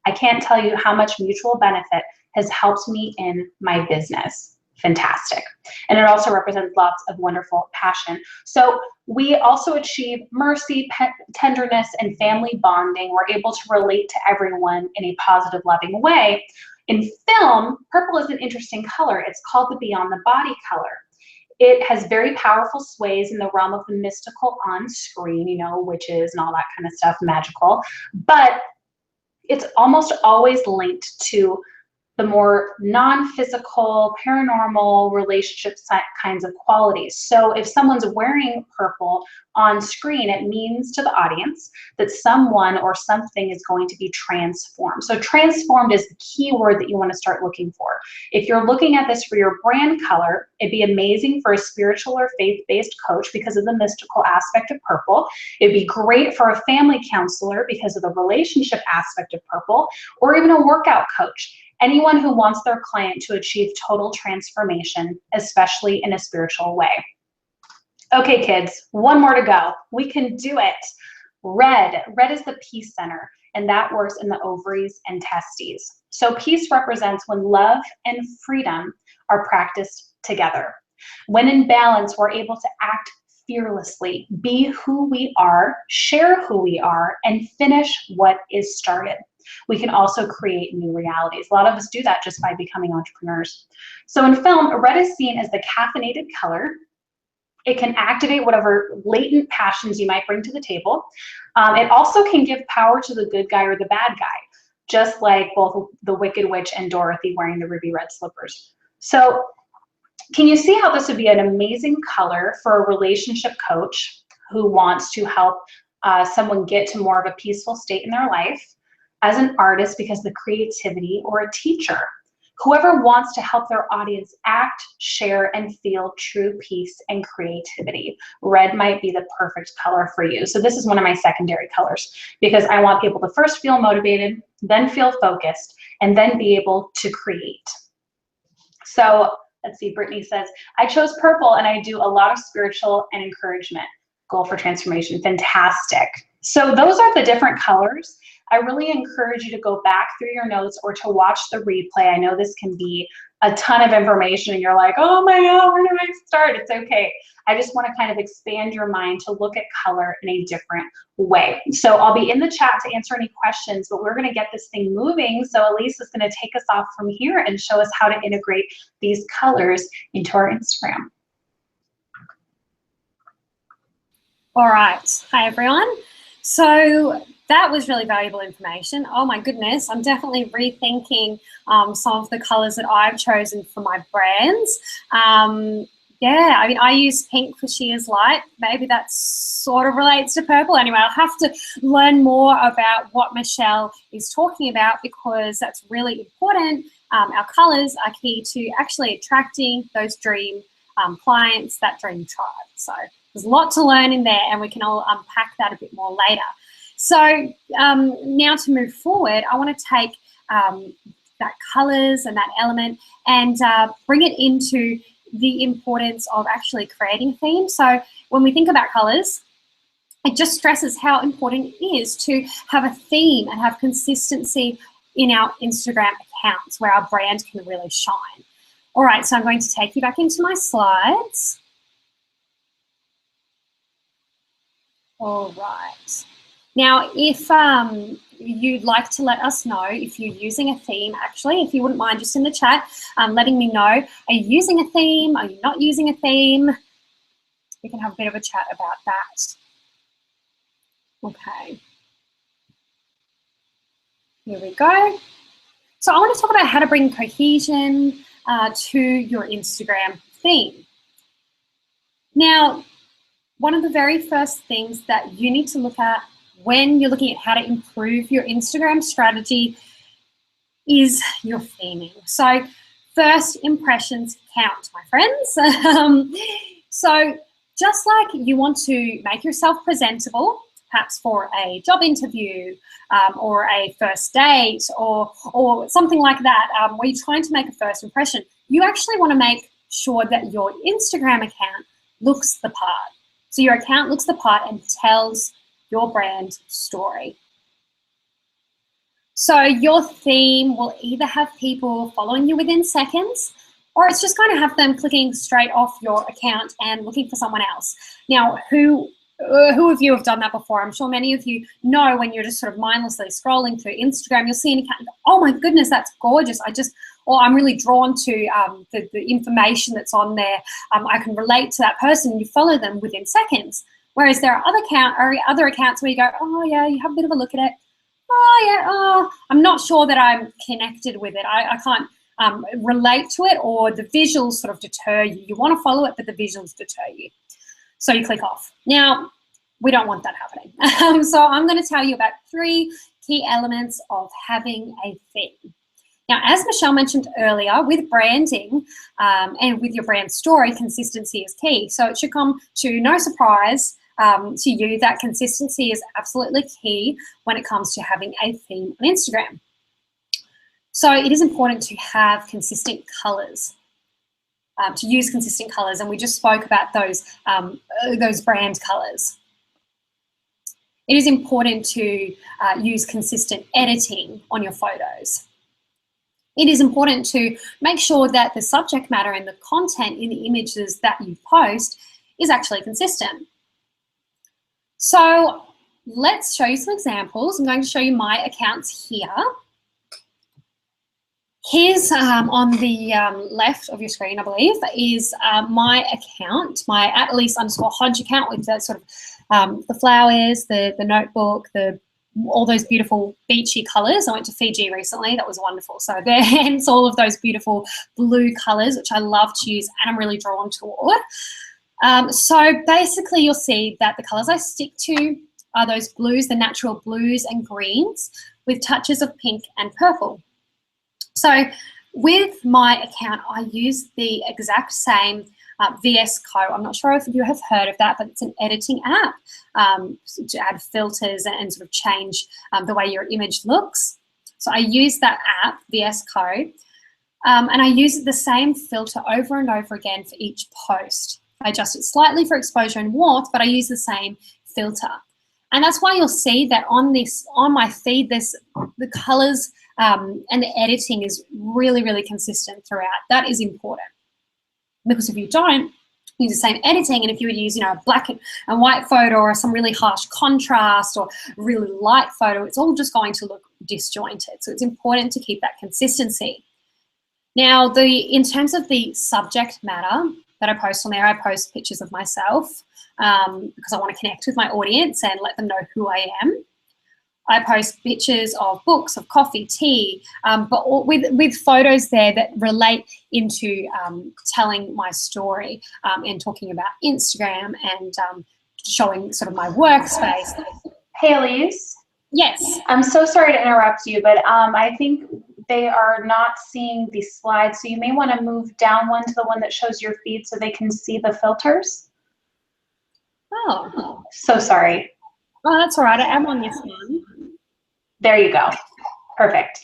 I can't tell you how much mutual benefit has helped me in my business. Fantastic. And it also represents lots of wonderful passion. So we also achieve mercy, tenderness, and family bonding. We're able to relate to everyone in a positive, loving way. In film, purple is an interesting color. It's called the beyond the body color. It has very powerful sways in the realm of the mystical on screen, you know, witches and all that kind of stuff, magical. But it's almost always linked to the more non-physical, paranormal relationship kinds of qualities. So if someone's wearing purple on screen, it means to the audience that someone or something is going to be transformed. So transformed is the key word that you want to start looking for. If you're looking at this for your brand color, it'd be amazing for a spiritual or faith-based coach because of the mystical aspect of purple. It'd be great for a family counselor because of the relationship aspect of purple, or even a workout coach. Anyone who wants their client to achieve total transformation, especially in a spiritual way. Okay, kids, one more to go. We can do it. Red. Red is the peace center, and that works in the ovaries and testes. So peace represents when love and freedom are practiced together. When in balance, we're able to act fearlessly, be who we are, share who we are, and finish what is started. We can also create new realities. A lot of us do that just by becoming entrepreneurs. So in film, red is seen as the caffeinated color. It can activate whatever latent passions you might bring to the table. It also can give power to the good guy or the bad guy, just like both the Wicked Witch and Dorothy wearing the ruby red slippers. So can you see how this would be an amazing color for a relationship coach who wants to help someone get to more of a peaceful state in their life? As an artist, because of the creativity, or a teacher, whoever wants to help their audience act, share, and feel true peace and creativity. Red might be the perfect color for you. So this is one of my secondary colors because I want people to first feel motivated, then feel focused, and then be able to create. So let's see, Brittany says, I chose purple and I do a lot of spiritual and encouragement. Goal for transformation, fantastic. So those are the different colors. I really encourage you to go back through your notes or to watch the replay. I know this can be a ton of information and you're like, oh my God, where do I start? It's okay. I just want to kind of expand your mind to look at color in a different way. So I'll be in the chat to answer any questions, but we're going to get this thing moving. So Elise is going to take us off from here and show us how to integrate these colors into our Instagram. All right. Hi, everyone. So that was really valuable information. Oh my goodness, I'm definitely rethinking some of the colors that I've chosen for my brands. Yeah, I mean, I use pink for Sheer's Light. Maybe that sort of relates to purple. Anyway, I'll have to learn more about what Michelle is talking about because that's really important. Our colors are key to actually attracting those dream clients, that dream tribe. So there's a lot to learn in there and we can all unpack that a bit more later. So now to move forward, I want to take that colors and that element and bring it into the importance of actually creating a theme. So when we think about colors, it just stresses how important it is to have a theme and have consistency in our Instagram accounts where our brand can really shine. All right, so I'm going to take you back into my slides. All right. Now, if you'd like to let us know if you're using a theme, actually, if you wouldn't mind just in the chat, letting me know, are you using a theme? Are you not using a theme? We can have a bit of a chat about that. Okay. Here we go. So I want to talk about how to bring cohesion to your Instagram theme. Now, one of the very first things that you need to look at when you're looking at how to improve your Instagram strategy is your theming. So first impressions count, my friends. So just like you want to make yourself presentable, perhaps for a job interview or a first date or something like that, where you're trying to make a first impression, you actually want to make sure that your Instagram account looks the part. So your account looks the part and tells your brand story. So your theme will either have people following you within seconds, or it's just going to have them clicking straight off your account and looking for someone else. Now, who of you have done that before? I'm sure many of you know when you're just sort of mindlessly scrolling through Instagram, you'll see an account and go, oh my goodness, that's gorgeous. Or I'm really drawn to the information that's on there. I can relate to that person, and you follow them within seconds. Whereas there are other accounts where you go, oh yeah, you have a bit of a look at it. Oh yeah, I'm not sure that I'm connected with it. I can't relate to it, or the visuals sort of deter you. You want to follow it, but the visuals deter you. So you click off. Now, we don't want that happening. So I'm going to tell you about 3 key elements of having a theme. Now, as Michelle mentioned earlier, with branding and with your brand story, consistency is key. So it should come to no surprise to you that consistency is absolutely key when it comes to having a theme on Instagram. So it is important to have consistent colors, to use consistent colors, and we just spoke about those brand colors. It is important to use consistent editing on your photos. It is important to make sure that the subject matter and the content in the images that you post is actually consistent. So let's show you some examples. I'm going to show you my accounts here. Here's on the left of your screen, I believe, is my account, my @Elise_Hodge account with the sort of the flowers, the notebook, all those beautiful beachy colours. I went to Fiji recently. That was wonderful. So there, hence all of those beautiful blue colours, which I love to use and I'm really drawn toward. So basically you'll see that the colours I stick to are those blues, the natural blues and greens with touches of pink and purple. So with my account, I use the exact same VS Code. I'm not sure if you have heard of that, but it's an editing app to add filters and sort of change the way your image looks. So I use that app, VS Code, and I use the same filter over and over again for each post. I adjust it slightly for exposure and warmth, but I use the same filter. And that's why you'll see that on my feed, the colors and the editing is really, really consistent throughout. That is important. Because if you don't use the same editing, and if you would use, a black and white photo or some really harsh contrast or really light photo, it's all just going to look disjointed. So it's important to keep that consistency. Now, in terms of the subject matter that I post on there, I post pictures of myself because I want to connect with my audience and let them know who I am. I post pictures of books, of coffee, tea, but with photos there that relate into telling my story and talking about Instagram and showing sort of my workspace. Hey, Elise. Yes. I'm so sorry to interrupt you, but I think they are not seeing the slides, so you may want to move down one to the one that shows your feed so they can see the filters. Oh. So sorry. Oh, that's all right. I am on this one. There you go. Perfect.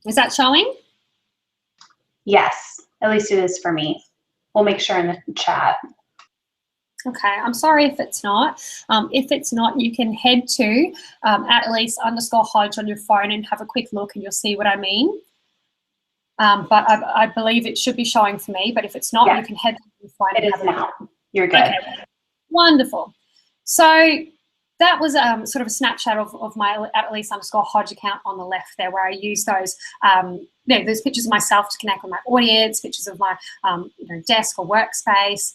Is that showing? Yes, at least it is for me. We'll make sure in the chat. Okay, I'm sorry if it's not. If it's not, you can head to @Elise_Hodge on your phone and have a quick look and you'll see what I mean. But I believe it should be showing for me, but if it's not, you can head to your phone and have a look. It is now. You're good. Okay. Wonderful. So that was sort of a snapshot of my @Elise_Hodge account on the left there, where I use those pictures of myself to connect with my audience, pictures of my desk or workspace,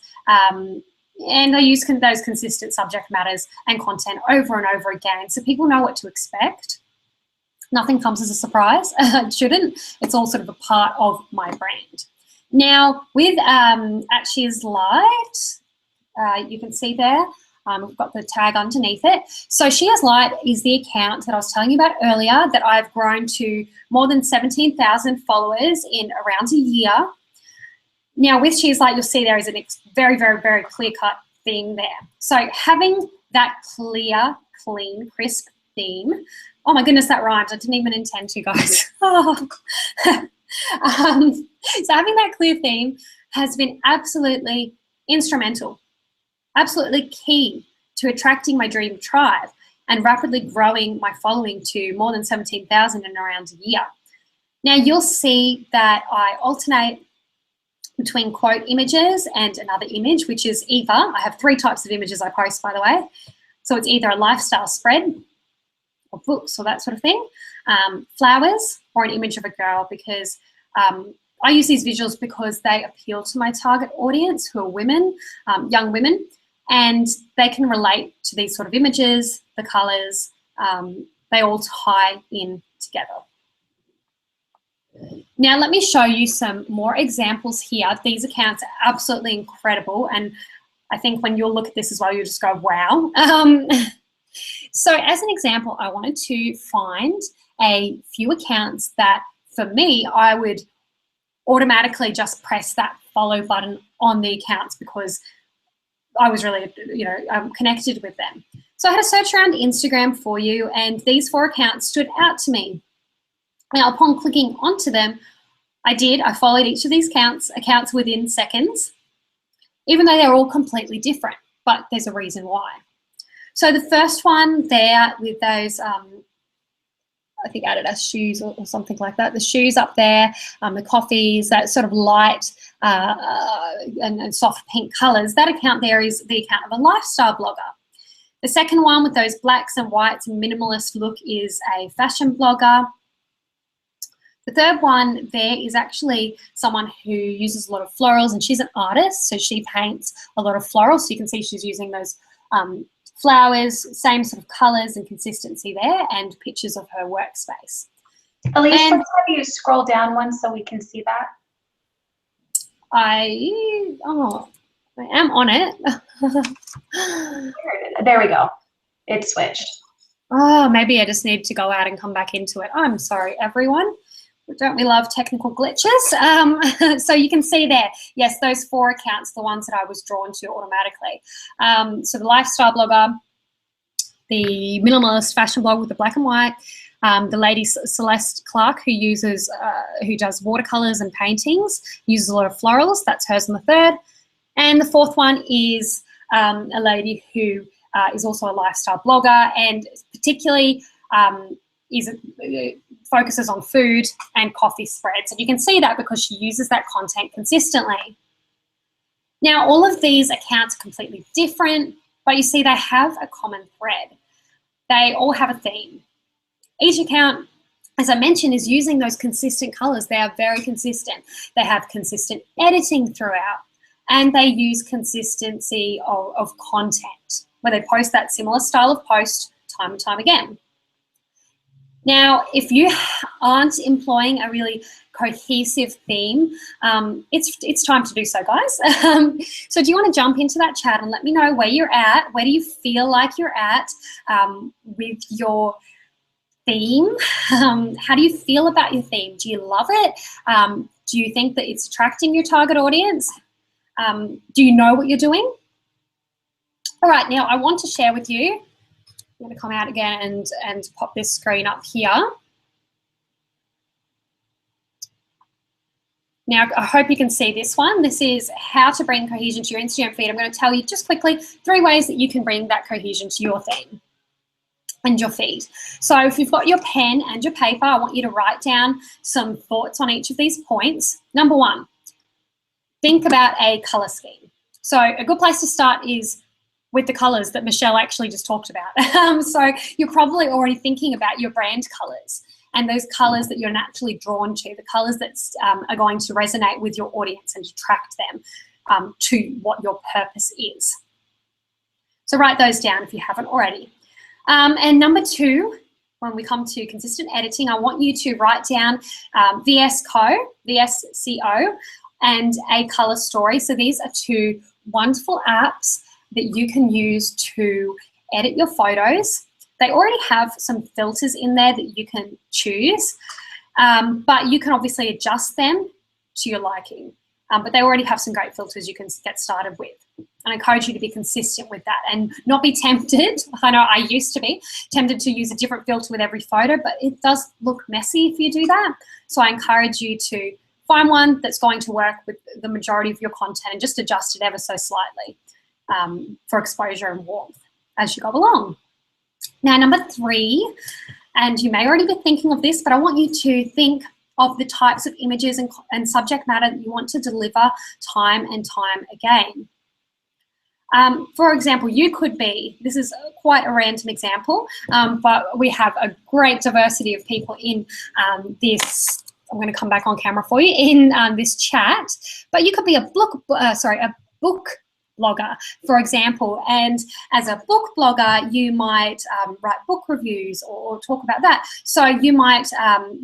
and I use those consistent subject matters and content over and over again, so people know what to expect. Nothing comes as a surprise. It shouldn't. It's all sort of a part of my brand. Now with @She's Light, you can see there. We've got the tag underneath it. So She Has Light is the account that I was telling you about earlier that I've grown to more than 17,000 followers in around a year. Now with She Has Light, you'll see there is a very, very, very clear-cut theme there. So having that clear, clean, crisp theme, oh my goodness, that rhymed. I didn't even intend to, guys. So having that clear theme has been absolutely instrumental, absolutely key to attracting my dream tribe and rapidly growing my following to more than 17,000 in around a year. Now you'll see that I alternate between quote images and another image, which is either, I have 3 types of images I post, by the way. So it's either a lifestyle spread or books or that sort of thing, flowers, or an image of a girl, because I use these visuals because they appeal to my target audience, who are women, young women, and they can relate to these sort of images, the colors, they all tie in together. Now let me show you some more examples here. These accounts are absolutely incredible, and I think when you'll look at this as well, you'll just go, wow. So as an example, I wanted to find a few accounts that, for me, I would automatically just press that follow button on the accounts because I was really, connected with them. So I had a search around Instagram for you, and these 4 accounts stood out to me. Now, upon clicking onto them, I followed each of these accounts within seconds, even though they're all completely different, but there's a reason why. So the first one there with those, I think Adidas shoes or something like that, the shoes up there, the coffees, that sort of light and soft pink colors, that account there is the account of a lifestyle blogger. The second one with those blacks and whites and minimalist look is a fashion blogger. The third one there is actually someone who uses a lot of florals, and she's an artist, so she paints a lot of florals. So you can see she's using those flowers, same sort of colors and consistency there, and pictures of her workspace. Elise, let's have you scroll down one so we can see that. I am on it. There we go. It switched. Oh, maybe I just need to go out and come back into it. I'm sorry, everyone. Don't we love technical glitches? So you can see there, yes, those 4 accounts, the ones that I was drawn to automatically. So the lifestyle blogger, the minimalist fashion blog with the black and white, the lady Celeste Clark who does watercolors and paintings, uses a lot of florals, that's hers on the third. And the fourth one is a lady who is also a lifestyle blogger, and particularly focuses on food and coffee spreads. And you can see that because she uses that content consistently. Now, all of these accounts are completely different, but you see they have a common thread. They all have a theme. Each account, as I mentioned, is using those consistent colors. They are very consistent. They have consistent editing throughout, and they use consistency of content, where they post that similar style of post time and time again. Now, if you aren't employing a really cohesive theme, it's time to do so, guys. So do you want to jump into that chat and let me know where you're at? Where do you feel like you're at with your theme? How do you feel about your theme? Do you love it? Do you think that it's attracting your target audience? Do you know what you're doing? All right, now I want to share with you. I'm going to come out again and pop this screen up here. Now, I hope you can see this one. This is how to bring cohesion to your Instagram feed. I'm going to tell you just quickly 3 ways that you can bring that cohesion to your theme and your feed. So if you've got your pen and your paper, I want you to write down some thoughts on each of these points. Number 1, think about a color scheme. So a good place to start is with the colors that Michelle actually just talked about. So you're probably already thinking about your brand colors and those colors that you're naturally drawn to, the colors that are going to resonate with your audience and attract them to what your purpose is. So write those down if you haven't already. And number 2, when we come to consistent editing, I want you to write down VSCO, and a color story. So these are 2 wonderful apps that you can use to edit your photos. They already have some filters in there that you can choose, but you can obviously adjust them to your liking. But they already have some great filters you can get started with. I encourage you to be consistent with that and not be tempted. I know I used to be tempted to use a different filter with every photo, but it does look messy if you do that. So I encourage you to find one that's going to work with the majority of your content and just adjust it ever so slightly for exposure and warmth as you go along. Now, number 3, and you may already be thinking of this, but I want you to think of the types of images and subject matter that you want to deliver time and time again. For example, you could be, this is quite a random example, but we have a great diversity of people in this, I'm going to come back on camera for you, in this chat, but you could be a book blogger, for example, and as a book blogger, you might write book reviews or talk about that. So you might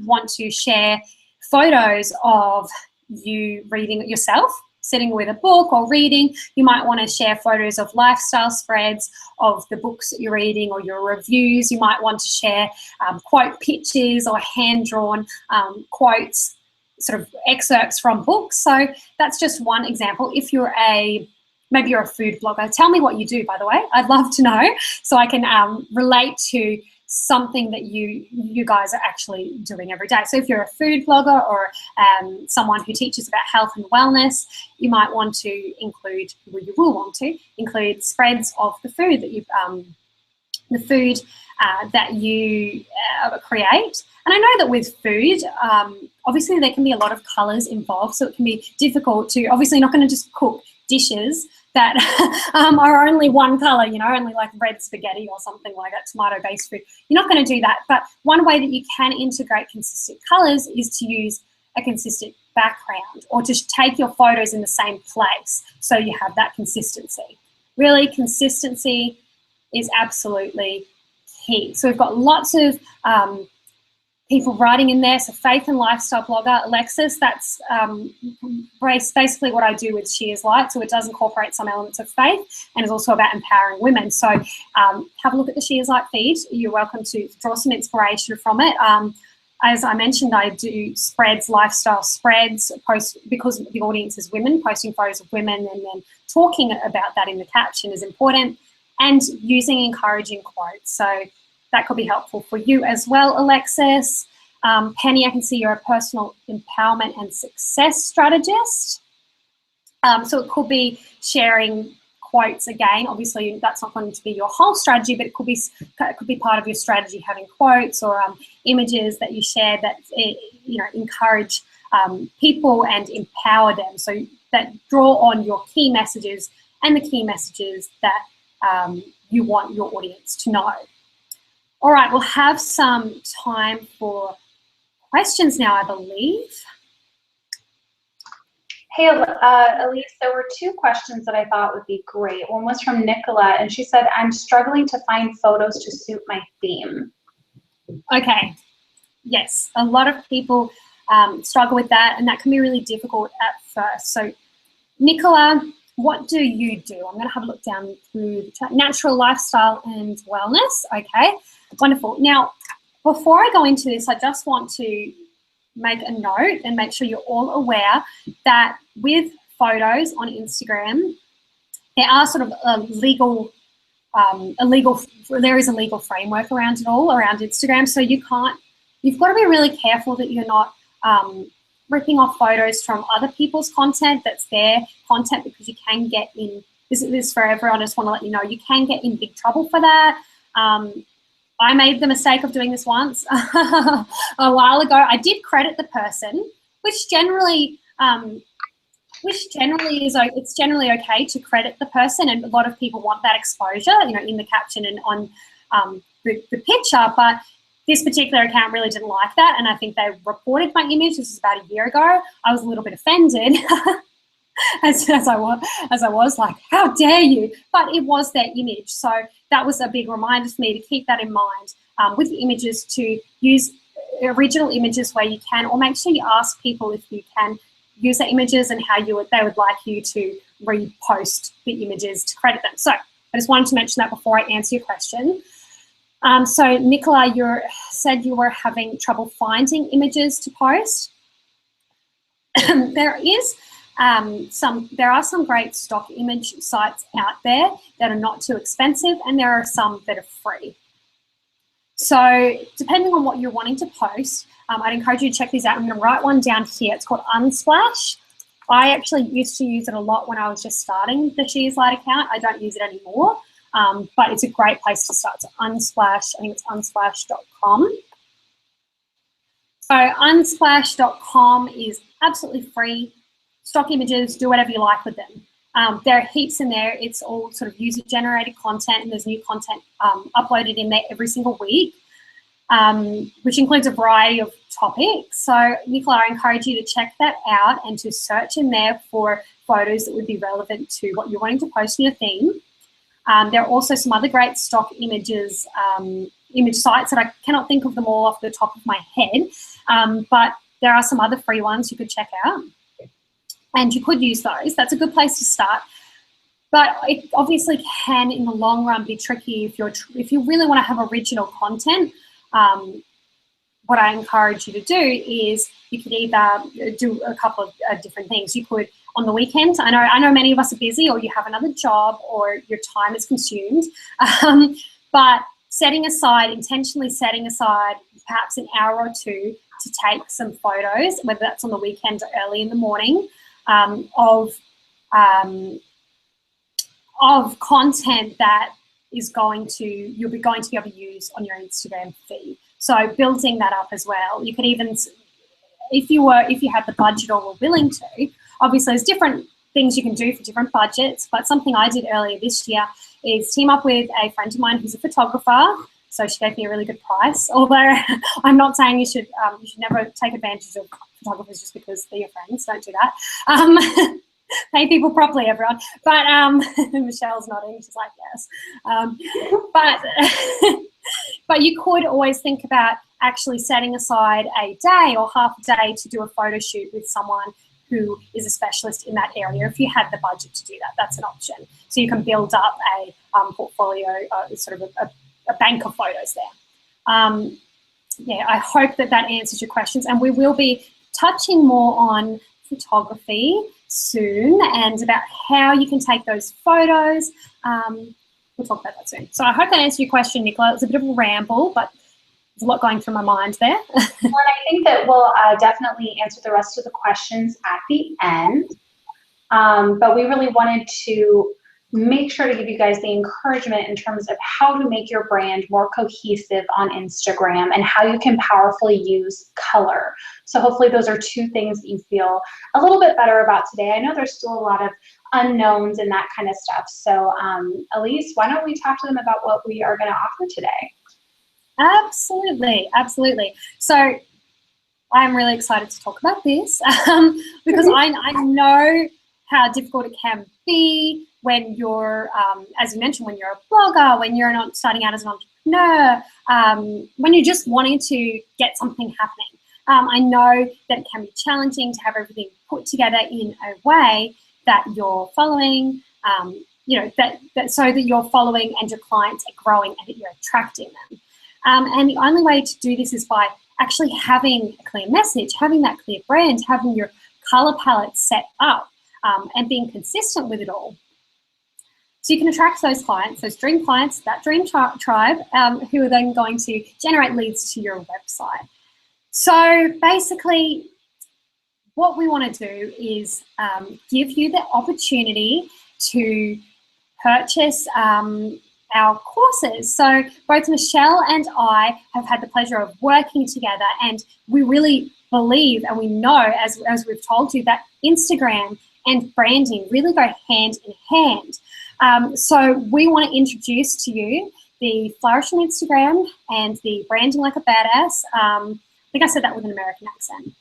want to share photos of you reading it yourself, sitting with a book or reading. You might want to share photos of lifestyle spreads of the books that you're reading or your reviews. You might want to share quote pictures or hand-drawn quotes, sort of excerpts from books. So that's just one example. If you're maybe you're a food blogger, tell me what you do, by the way. I'd love to know so I can relate to something that you guys are actually doing every day. So if you're a food blogger or someone who teaches about health and wellness, you might want to include, well, you will want to include spreads of the food that you create. And I know that with food, obviously there can be a lot of colours involved, so it can be difficult to, obviously not going to just cook dishes that are only one colour, you know, only like red spaghetti or something like that, tomato-based food. You're not going to do that. But one way that you can integrate consistent colours is to use a consistent background or to take your photos in the same place so you have that consistency. Really, consistency is absolutely key. So we've got lots of people writing in there. So faith and lifestyle blogger, Alexis, that's basically what I do with Shears Light. So it does incorporate some elements of faith and is also about empowering women. So have a look at the Shears Light feed. You're welcome to draw some inspiration from it. As I mentioned, I do spreads, lifestyle spreads, because the audience is women, posting photos of women and then talking about that in the caption is important, and using encouraging quotes. So that could be helpful for you as well, Alexis. Penny, I can see you're a personal empowerment and success strategist. So it could be sharing quotes again. Obviously, that's not going to be your whole strategy, but it could be part of your strategy, having quotes or images that you share that encourage people and empower them. So that draw on your key messages and the key messages that you want your audience to know. All right, we'll have some time for questions now, I believe. Hey, Elise, there were 2 questions that I thought would be great. One was from Nicola, and she said, I'm struggling to find photos to suit my theme. Okay, yes, a lot of people struggle with that, and that can be really difficult at first. So, Nicola, what do you do? I'm going to have a look down through the chat. Natural lifestyle and wellness. Okay, wonderful. Now, before I go into this, I just want to make a note and make sure you're all aware that with photos on Instagram, there are sort of there is a legal framework around it all, around Instagram. So you've got to be really careful that you're not ripping off photos from other people's content that's their content, because you can get in, this is for everyone, I just want to let you know, you can get in big trouble for that. I made the mistake of doing this once a while ago. I did credit the person, which generally it's generally okay to credit the person, and a lot of people want that exposure, you know, in the caption and on the picture. But this particular account really didn't like that, and I think they reported my image. This was about a year ago. I was a little bit offended, as I was like, how dare you? But it was their image, so that was a big reminder for me to keep that in mind with the images, to use original images where you can, or make sure you ask people if you can use the images and how they would like you to repost the images to credit them. So I just wanted to mention that before I answer your question. So Nicola, you said you were having trouble finding images to post. There are some great stock image sites out there that are not too expensive, and there are some that are free. So depending on what you're wanting to post, I'd encourage you to check these out. I'm going to write one down here. It's called Unsplash. I actually used to use it a lot when I was just starting the She's Light account. I don't use it anymore, but it's a great place to start. So Unsplash, I think it's unsplash.com. So unsplash.com is absolutely free. Stock images, do whatever you like with them. There are heaps in there. It's all sort of user-generated content, and there's new content uploaded in there every single week, which includes a variety of topics. So, Nicola, I encourage you to check that out and to search in there for photos that would be relevant to what you're wanting to post in your theme. There are also some other great stock images, image sites that I cannot think of them all off the top of my head, but there are some other free ones you could check out. And you could use those. That's a good place to start. But it obviously can, in the long run, be tricky if you really want to have original content. What I encourage you to do is you could either do a couple of different things. You could, on the weekends, I know many of us are busy, or you have another job, or your time is consumed. But intentionally setting aside perhaps an hour or two to take some photos, whether that's on the weekend or early in the morning, of content that you'll be going to be able to use on your Instagram feed. So building that up as well. You could even, if you had the budget or were willing to, obviously there's different things you can do for different budgets, but something I did earlier this year is team up with a friend of mine who's a photographer. So she gave me a really good price, although I'm not saying you should never take advantage of photographers just because they're your friends. Don't do that. Pay people properly, everyone. But Michelle's nodding. She's like, yes. But you could always think about actually setting aside a day or half a day to do a photo shoot with someone who is a specialist in that area. If you had the budget to do that, that's an option. So you can build up a portfolio, sort of a bank of photos there. Yeah, I hope that answers your questions, and we will be touching more on photography soon and about how you can take those photos. We'll talk about that soon. So I hope that answered your question, Nicola. It was a bit of a ramble, but there's a lot going through my mind there. Well, and I think that we'll definitely answer the rest of the questions at the end. But we really wanted to make sure to give you guys the encouragement in terms of how to make your brand more cohesive on Instagram and how you can powerfully use color. So hopefully those are two things that you feel a little bit better about today. I know there's still a lot of unknowns and that kind of stuff. So Elise, why don't we talk to them about what we are going to offer today? Absolutely, absolutely. So I'm really excited to talk about this because I know how difficult it can be when you're, as you mentioned, when you're a blogger, when you're not starting out as an entrepreneur, when you're just wanting to get something happening. I know that it can be challenging to have everything put together in a way that you're following, so that you're following and your clients are growing and that you're attracting them. And the only way to do this is by actually having a clear message, having that clear brand, having your color palette set up, and being consistent with it all. So you can attract those clients, those dream clients, that dream tribe, who are then going to generate leads to your website. So basically, what we want to do is give you the opportunity to purchase our courses. So both Michelle and I have had the pleasure of working together, and we really believe and we know, as we've told you, that Instagram and branding really go hand in hand. So we want to introduce to you the Flourish on Instagram and the Branding Like a Badass. I think I said that with an American accent.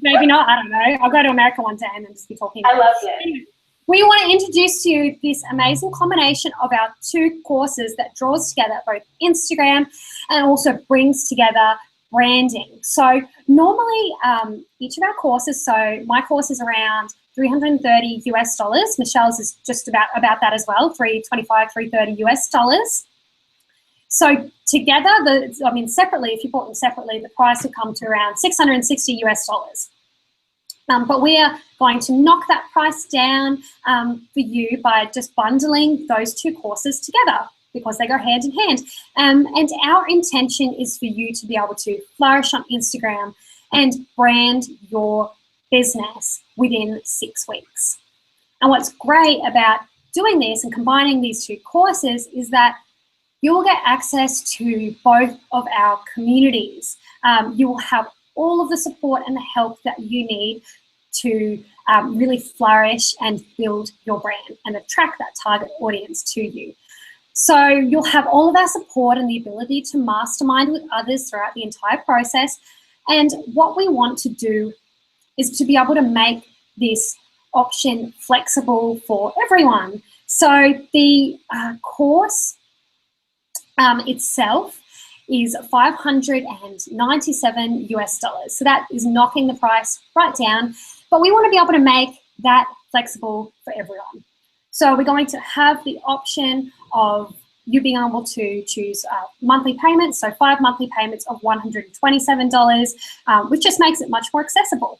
Maybe not, I don't know. I'll go to America one day and then just be talking. I love it. Anyway, we want to introduce to you this amazing combination of our two courses that draws together both Instagram and also brings together branding. So normally each of our courses, so my course is around $330 US. Michelle's is just about that as well, $325, $330 US. So together, separately, if you bought them separately, the price would come to around $660 US. But we are going to knock that price down for you by just bundling those two courses together, because they go hand in hand. And our intention is for you to be able to flourish on Instagram and brand your business within 6 weeks. And what's great about doing this and combining these two courses is that you will get access to both of our communities. You will have all of the support and the help that you need to really flourish and build your brand and attract that target audience to you. So you'll have all of our support and the ability to mastermind with others throughout the entire process. And what we want to do is to be able to make this option flexible for everyone. So the course itself is $597 US. So that is knocking the price right down. But we want to be able to make that flexible for everyone. So we're going to have the option of you being able to choose monthly payments, so 5 monthly payments of $127, which just makes it much more accessible.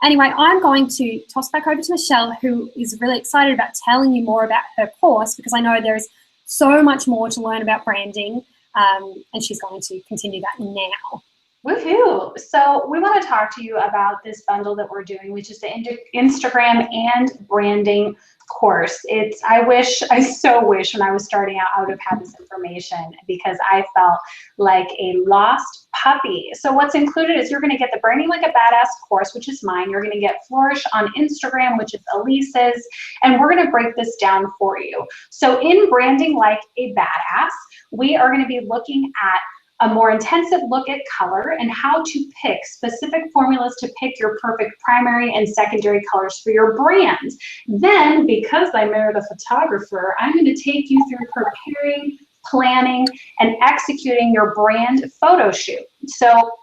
Anyway, I'm going to toss back over to Michelle, who is really excited about telling you more about her course, because I know there is so much more to learn about branding, and she's going to continue that now. Woohoo! So we want to talk to you about this bundle that we're doing, which is the Instagram and branding course. I so wish when I was starting out, I would have had this information, because I felt like a lost puppy. So what's included is you're going to get the Branding Like a Badass course, which is mine. You're going to get Flourish on Instagram, which is Elise's, and we're going to break this down for you. So in Branding Like a Badass, we are going to be looking at a more intensive look at color and how to pick specific formulas to pick your perfect primary and secondary colors for your brand. Then, because I married a photographer, I'm going to take you through preparing, planning, and executing your brand photo shoot. So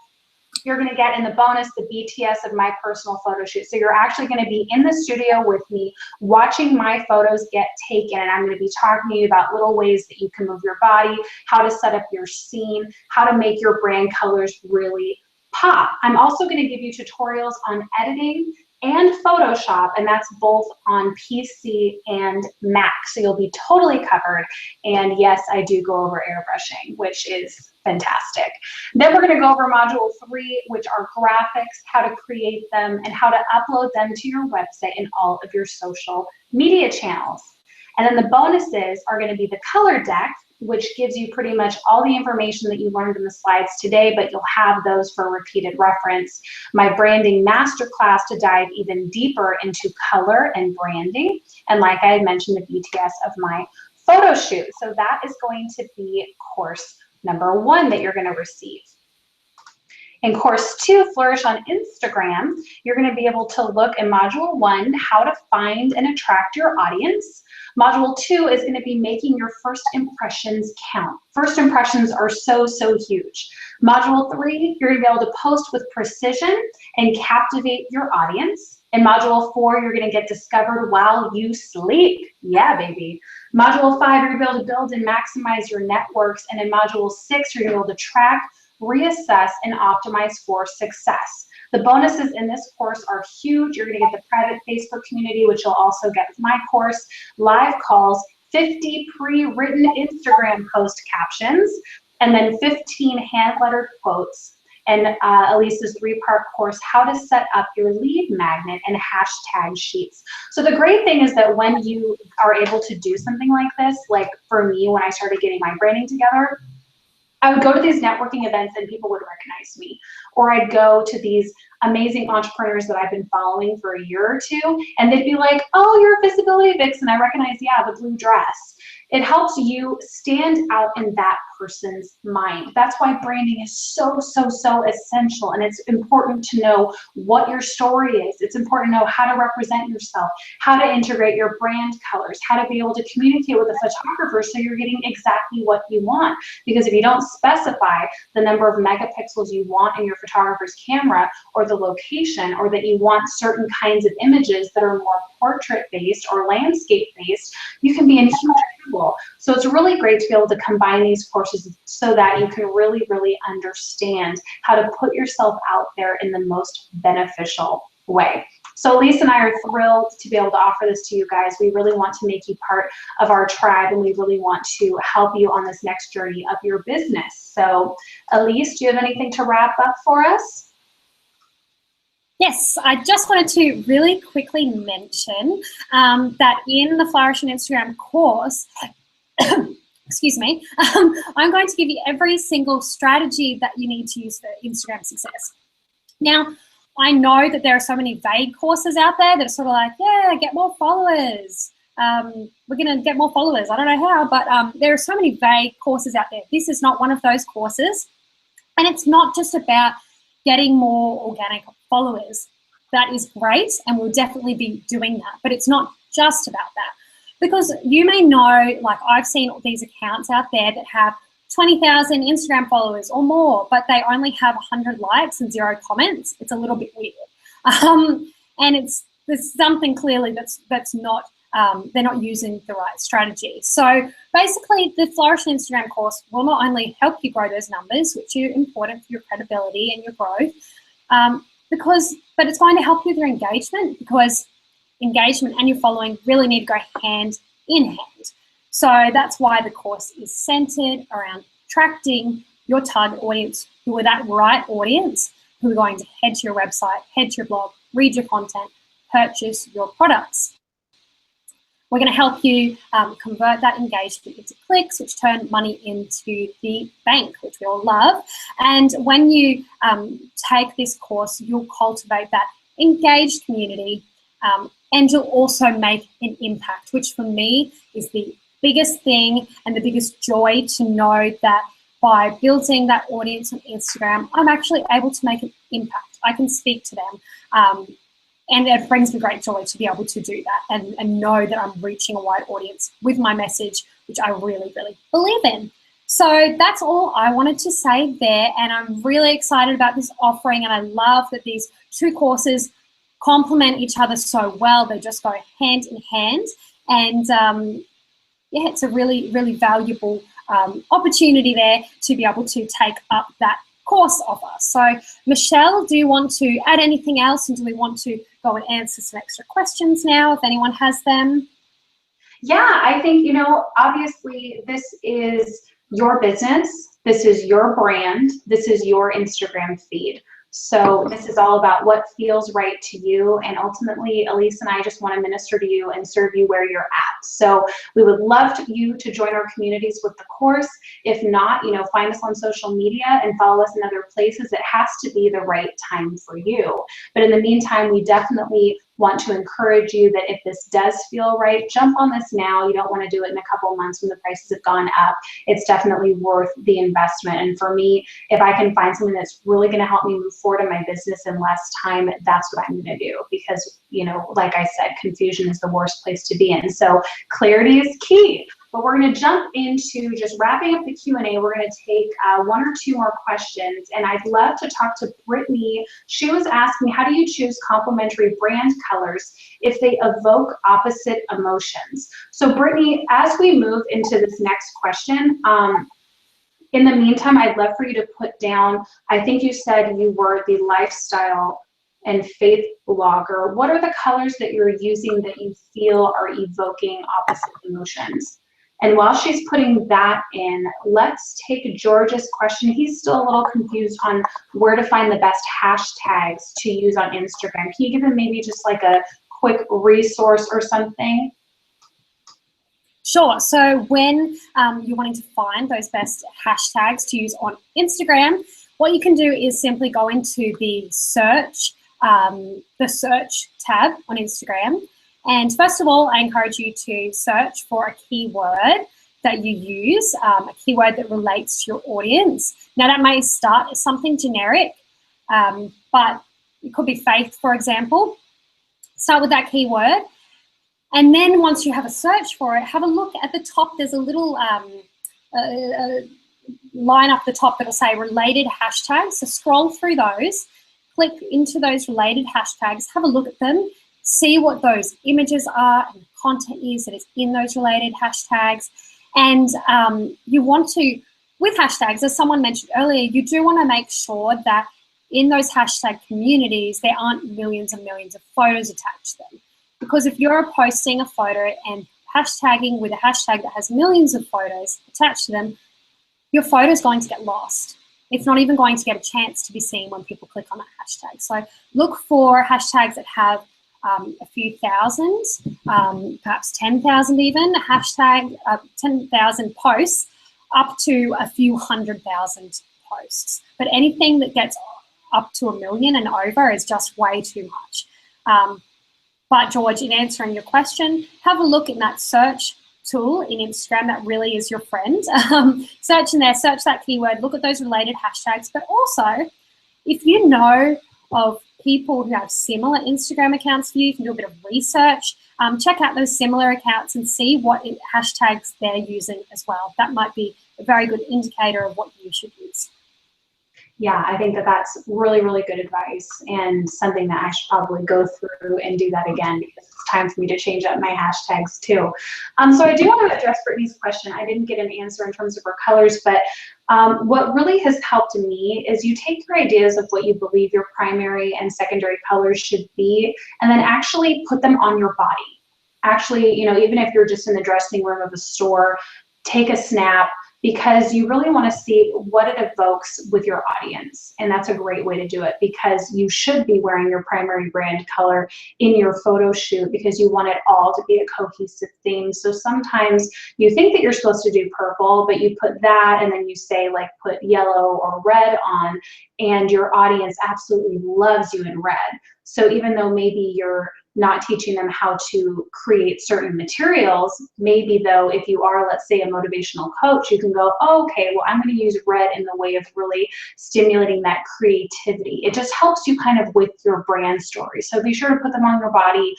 you're going to get in the bonus the BTS of my personal photo shoot. So you're actually going to be in the studio with me watching my photos get taken, and I'm going to be talking to you about little ways that you can move your body, how to set up your scene, how to make your brand colors really pop. I'm also going to give you tutorials on editing and Photoshop, and that's both on PC and Mac. So you'll be totally covered. And yes, I do go over airbrushing, which is fantastic. Then we're going to go over module 3, which are graphics, how to create them, and how to upload them to your website and all of your social media channels. And then the bonuses are going to be the color deck, which gives you pretty much all the information that you learned in the slides today, but you'll have those for repeated reference. My branding masterclass to dive even deeper into color and branding. And like I had mentioned, the BTS of my photo shoot. So that is going to be course number 1 that you're going to receive. In course 2, Flourish on Instagram, you're going to be able to look in module 1, how to find and attract your audience. Module 2 is going to be making your first impressions count. First impressions are so, so huge. Module 3, you're going to be able to post with precision and captivate your audience. In module 4, you're going to get discovered while you sleep. Yeah, baby. Module 5, you're going to be able to build and maximize your networks. And in module 6, you're going to be able to track, reassess, and optimize for success. The bonuses in this course are huge. You're going to get the private Facebook community, which you'll also get with my course, live calls, 50 pre-written Instagram post captions, and then 15 hand-lettered quotes. And Elise's 3-part course, how to set up your lead magnet and hashtag sheets. So the great thing is that when you are able to do something like this, like for me, when I started getting my branding together, I would go to these networking events and people would recognize me. Or I'd go to these amazing entrepreneurs that I've been following for a year or two, and they'd be like, oh, you're a visibility vixen. I recognize, yeah, the blue dress. It helps you stand out in that person's mind. That's why branding is so, so, so essential. And it's important to know what your story is. It's important to know how to represent yourself, how to integrate your brand colors, how to be able to communicate with a photographer so you're getting exactly what you want. Because if you don't specify the number of megapixels you want in your photographer's camera, or the location, or that you want certain kinds of images that are more portrait based or landscape based, you can be in huge trouble. So it's really great to be able to combine these courses so that you can really, really understand how to put yourself out there in the most beneficial way. So Elise and I are thrilled to be able to offer this to you guys. We really want to make you part of our tribe, and we really want to help you on this next journey of your business. So Elise, do you have anything to wrap up for us? Yes, I just wanted to really quickly mention that in the Flourish on Instagram course, excuse me, I'm going to give you every single strategy that you need to use for Instagram success. Now, I know that there are so many vague courses out there that are sort of like, yeah, get more followers. We're going to get more followers. I don't know how, but there are so many vague courses out there. This is not one of those courses. And it's not just about getting more organic followers. That is great, and we'll definitely be doing that. But it's not just about that. Because you may know, like I've seen all these accounts out there that have 20,000 Instagram followers or more, but they only have 100 likes and 0 comments. It's a little bit weird. And there's something clearly that's not, they're not using the right strategy. So basically the Flourish on Instagram course will not only help you grow those numbers, which are important for your credibility and your growth, but it's going to help you with your engagement, because engagement and your following really need to go hand in hand. So that's why the course is centered around attracting your target audience, who are that right audience, who are going to head to your website, head to your blog, read your content, purchase your products. We're going to help you convert that engagement into clicks, which turn money into the bank, which we all love. And when you take this course, you'll cultivate that engaged community, and you'll also make an impact, which for me is the biggest thing and the biggest joy, to know that by building that audience on Instagram, I'm actually able to make an impact. I can speak to them. And it brings me great joy to be able to do that and know that I'm reaching a wide audience with my message, which I really, really believe in. So that's all I wanted to say there. And I'm really excited about this offering. And I love that these two courses complement each other so well. They just go hand in hand. And yeah, it's a really, really valuable opportunity there to be able to take up that course offer. So Michelle, do you want to add anything else, and do we want to go and answer some extra questions now if anyone has them? Yeah, I think, obviously this is your business, this is your brand, this is your Instagram feed. So this is all about what feels right to you, and ultimately Elise and I just want to minister to you and serve you where you're at. So we would love you to join our communities with the course. If not, find us on social media and follow us in other places. It has to be the right time for you. But in the meantime, we definitely want to encourage you that if this does feel right, jump on this now. You don't want to do it in a couple of months when the prices have gone up. It's definitely worth the investment. And for me, if I can find something that's really going to help me move forward in my business in less time, that's what I'm going to do. Because, like I said, confusion is the worst place to be in. So clarity is key. But we're going to jump into just wrapping up the Q&A. We're going to take 1 or 2 more questions. And I'd love to talk to Brittany. She was asking, how do you choose complementary brand colors if they evoke opposite emotions? So Brittany, as we move into this next question, in the meantime, I'd love for you to put down, I think you said you were the lifestyle and faith blogger. What are the colors that you're using that you feel are evoking opposite emotions? And while she's putting that in, let's take George's question. He's still a little confused on where to find the best hashtags to use on Instagram. Can you give him maybe just like a quick resource or something? Sure. So when you're wanting to find those best hashtags to use on Instagram, what you can do is simply go into the search tab on Instagram. And first of all, I encourage you to search for a keyword. that you use, a keyword that relates to your audience. Now, that may start as something generic, but it could be faith, for example. Start with that keyword. And then once you have a search for it, have a look at the top. There's a little line up the top that'll say related hashtags. So scroll through those, click into those related hashtags, have a look at them, see what those images are and content is that is in those related hashtags. And you want to, with hashtags, as someone mentioned earlier, you do want to make sure that in those hashtag communities, there aren't millions and millions of photos attached to them. Because if you're posting a photo and hashtagging with a hashtag that has millions of photos attached to them, your photo is going to get lost. It's not even going to get a chance to be seen when people click on that hashtag. So look for hashtags that have a few thousand, perhaps 10,000 even, hashtag 10,000 posts up to a few 100,000 posts. But anything that gets up to 1 million and over is just way too much. But George, in answering your question, have a look in that search tool in Instagram that really is your friend. Search in there, search that keyword, look at those related hashtags. But also, if you know of people who have similar Instagram accounts for you, you can do a bit of research, check out those similar accounts and see what hashtags they're using as well. That might be a very good indicator of what you should use. Yeah, I think that that's really, really good advice and something that I should probably go through and do that again because it's time for me to change up my hashtags too. So I do want to address Brittany's question. I didn't get an answer in terms of her colors, but what really has helped me is you take your ideas of what you believe your primary and secondary colors should be and then actually put them on your body. Actually, you know, even if you're just in the dressing room of a store, take a snap, because you really want to see what it evokes with your audience. And that's a great way to do it because you should be wearing your primary brand color in your photo shoot because you want it all to be a cohesive theme. So sometimes you think that you're supposed to do purple, but you put that and then you say like put yellow or red on and your audience absolutely loves you in red. So even though maybe you're not teaching them how to create certain materials, maybe though if you are, let's say, a motivational coach, you can go, oh, okay, well, I'm going to use red in the way of really stimulating that creativity. It just helps you kind of with your brand story. So be sure to put them on your body,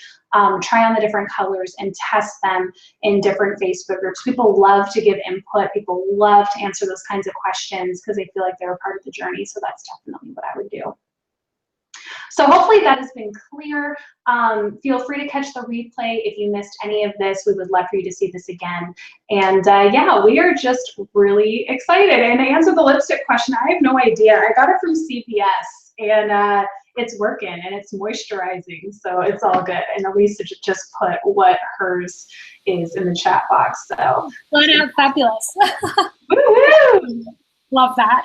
try on the different colors and test them in different Facebook groups. People love to give input. People love to answer those kinds of questions because they feel like they're a part of the journey. So that's definitely what I would do. So hopefully that has been clear. Feel free to catch the replay if you missed any of this. We would love for you to see this again. And yeah, we are just really excited. And to answer the lipstick question, I have no idea. I got it from CVS and it's working and it's moisturizing. So it's all good. And Elise just put what hers is in the chat box. So fabulous. Woo-hoo! Love that.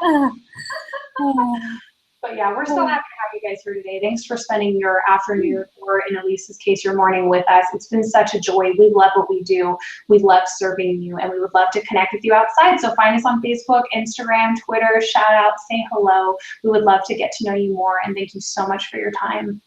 But yeah, we're so happy to have you guys here today. Thanks for spending your afternoon or in Elise's case, your morning with us. It's been such a joy. We love what we do. We love serving you and we would love to connect with you outside. So find us on Facebook, Instagram, Twitter, shout out, say hello. We would love to get to know you more and thank you so much for your time.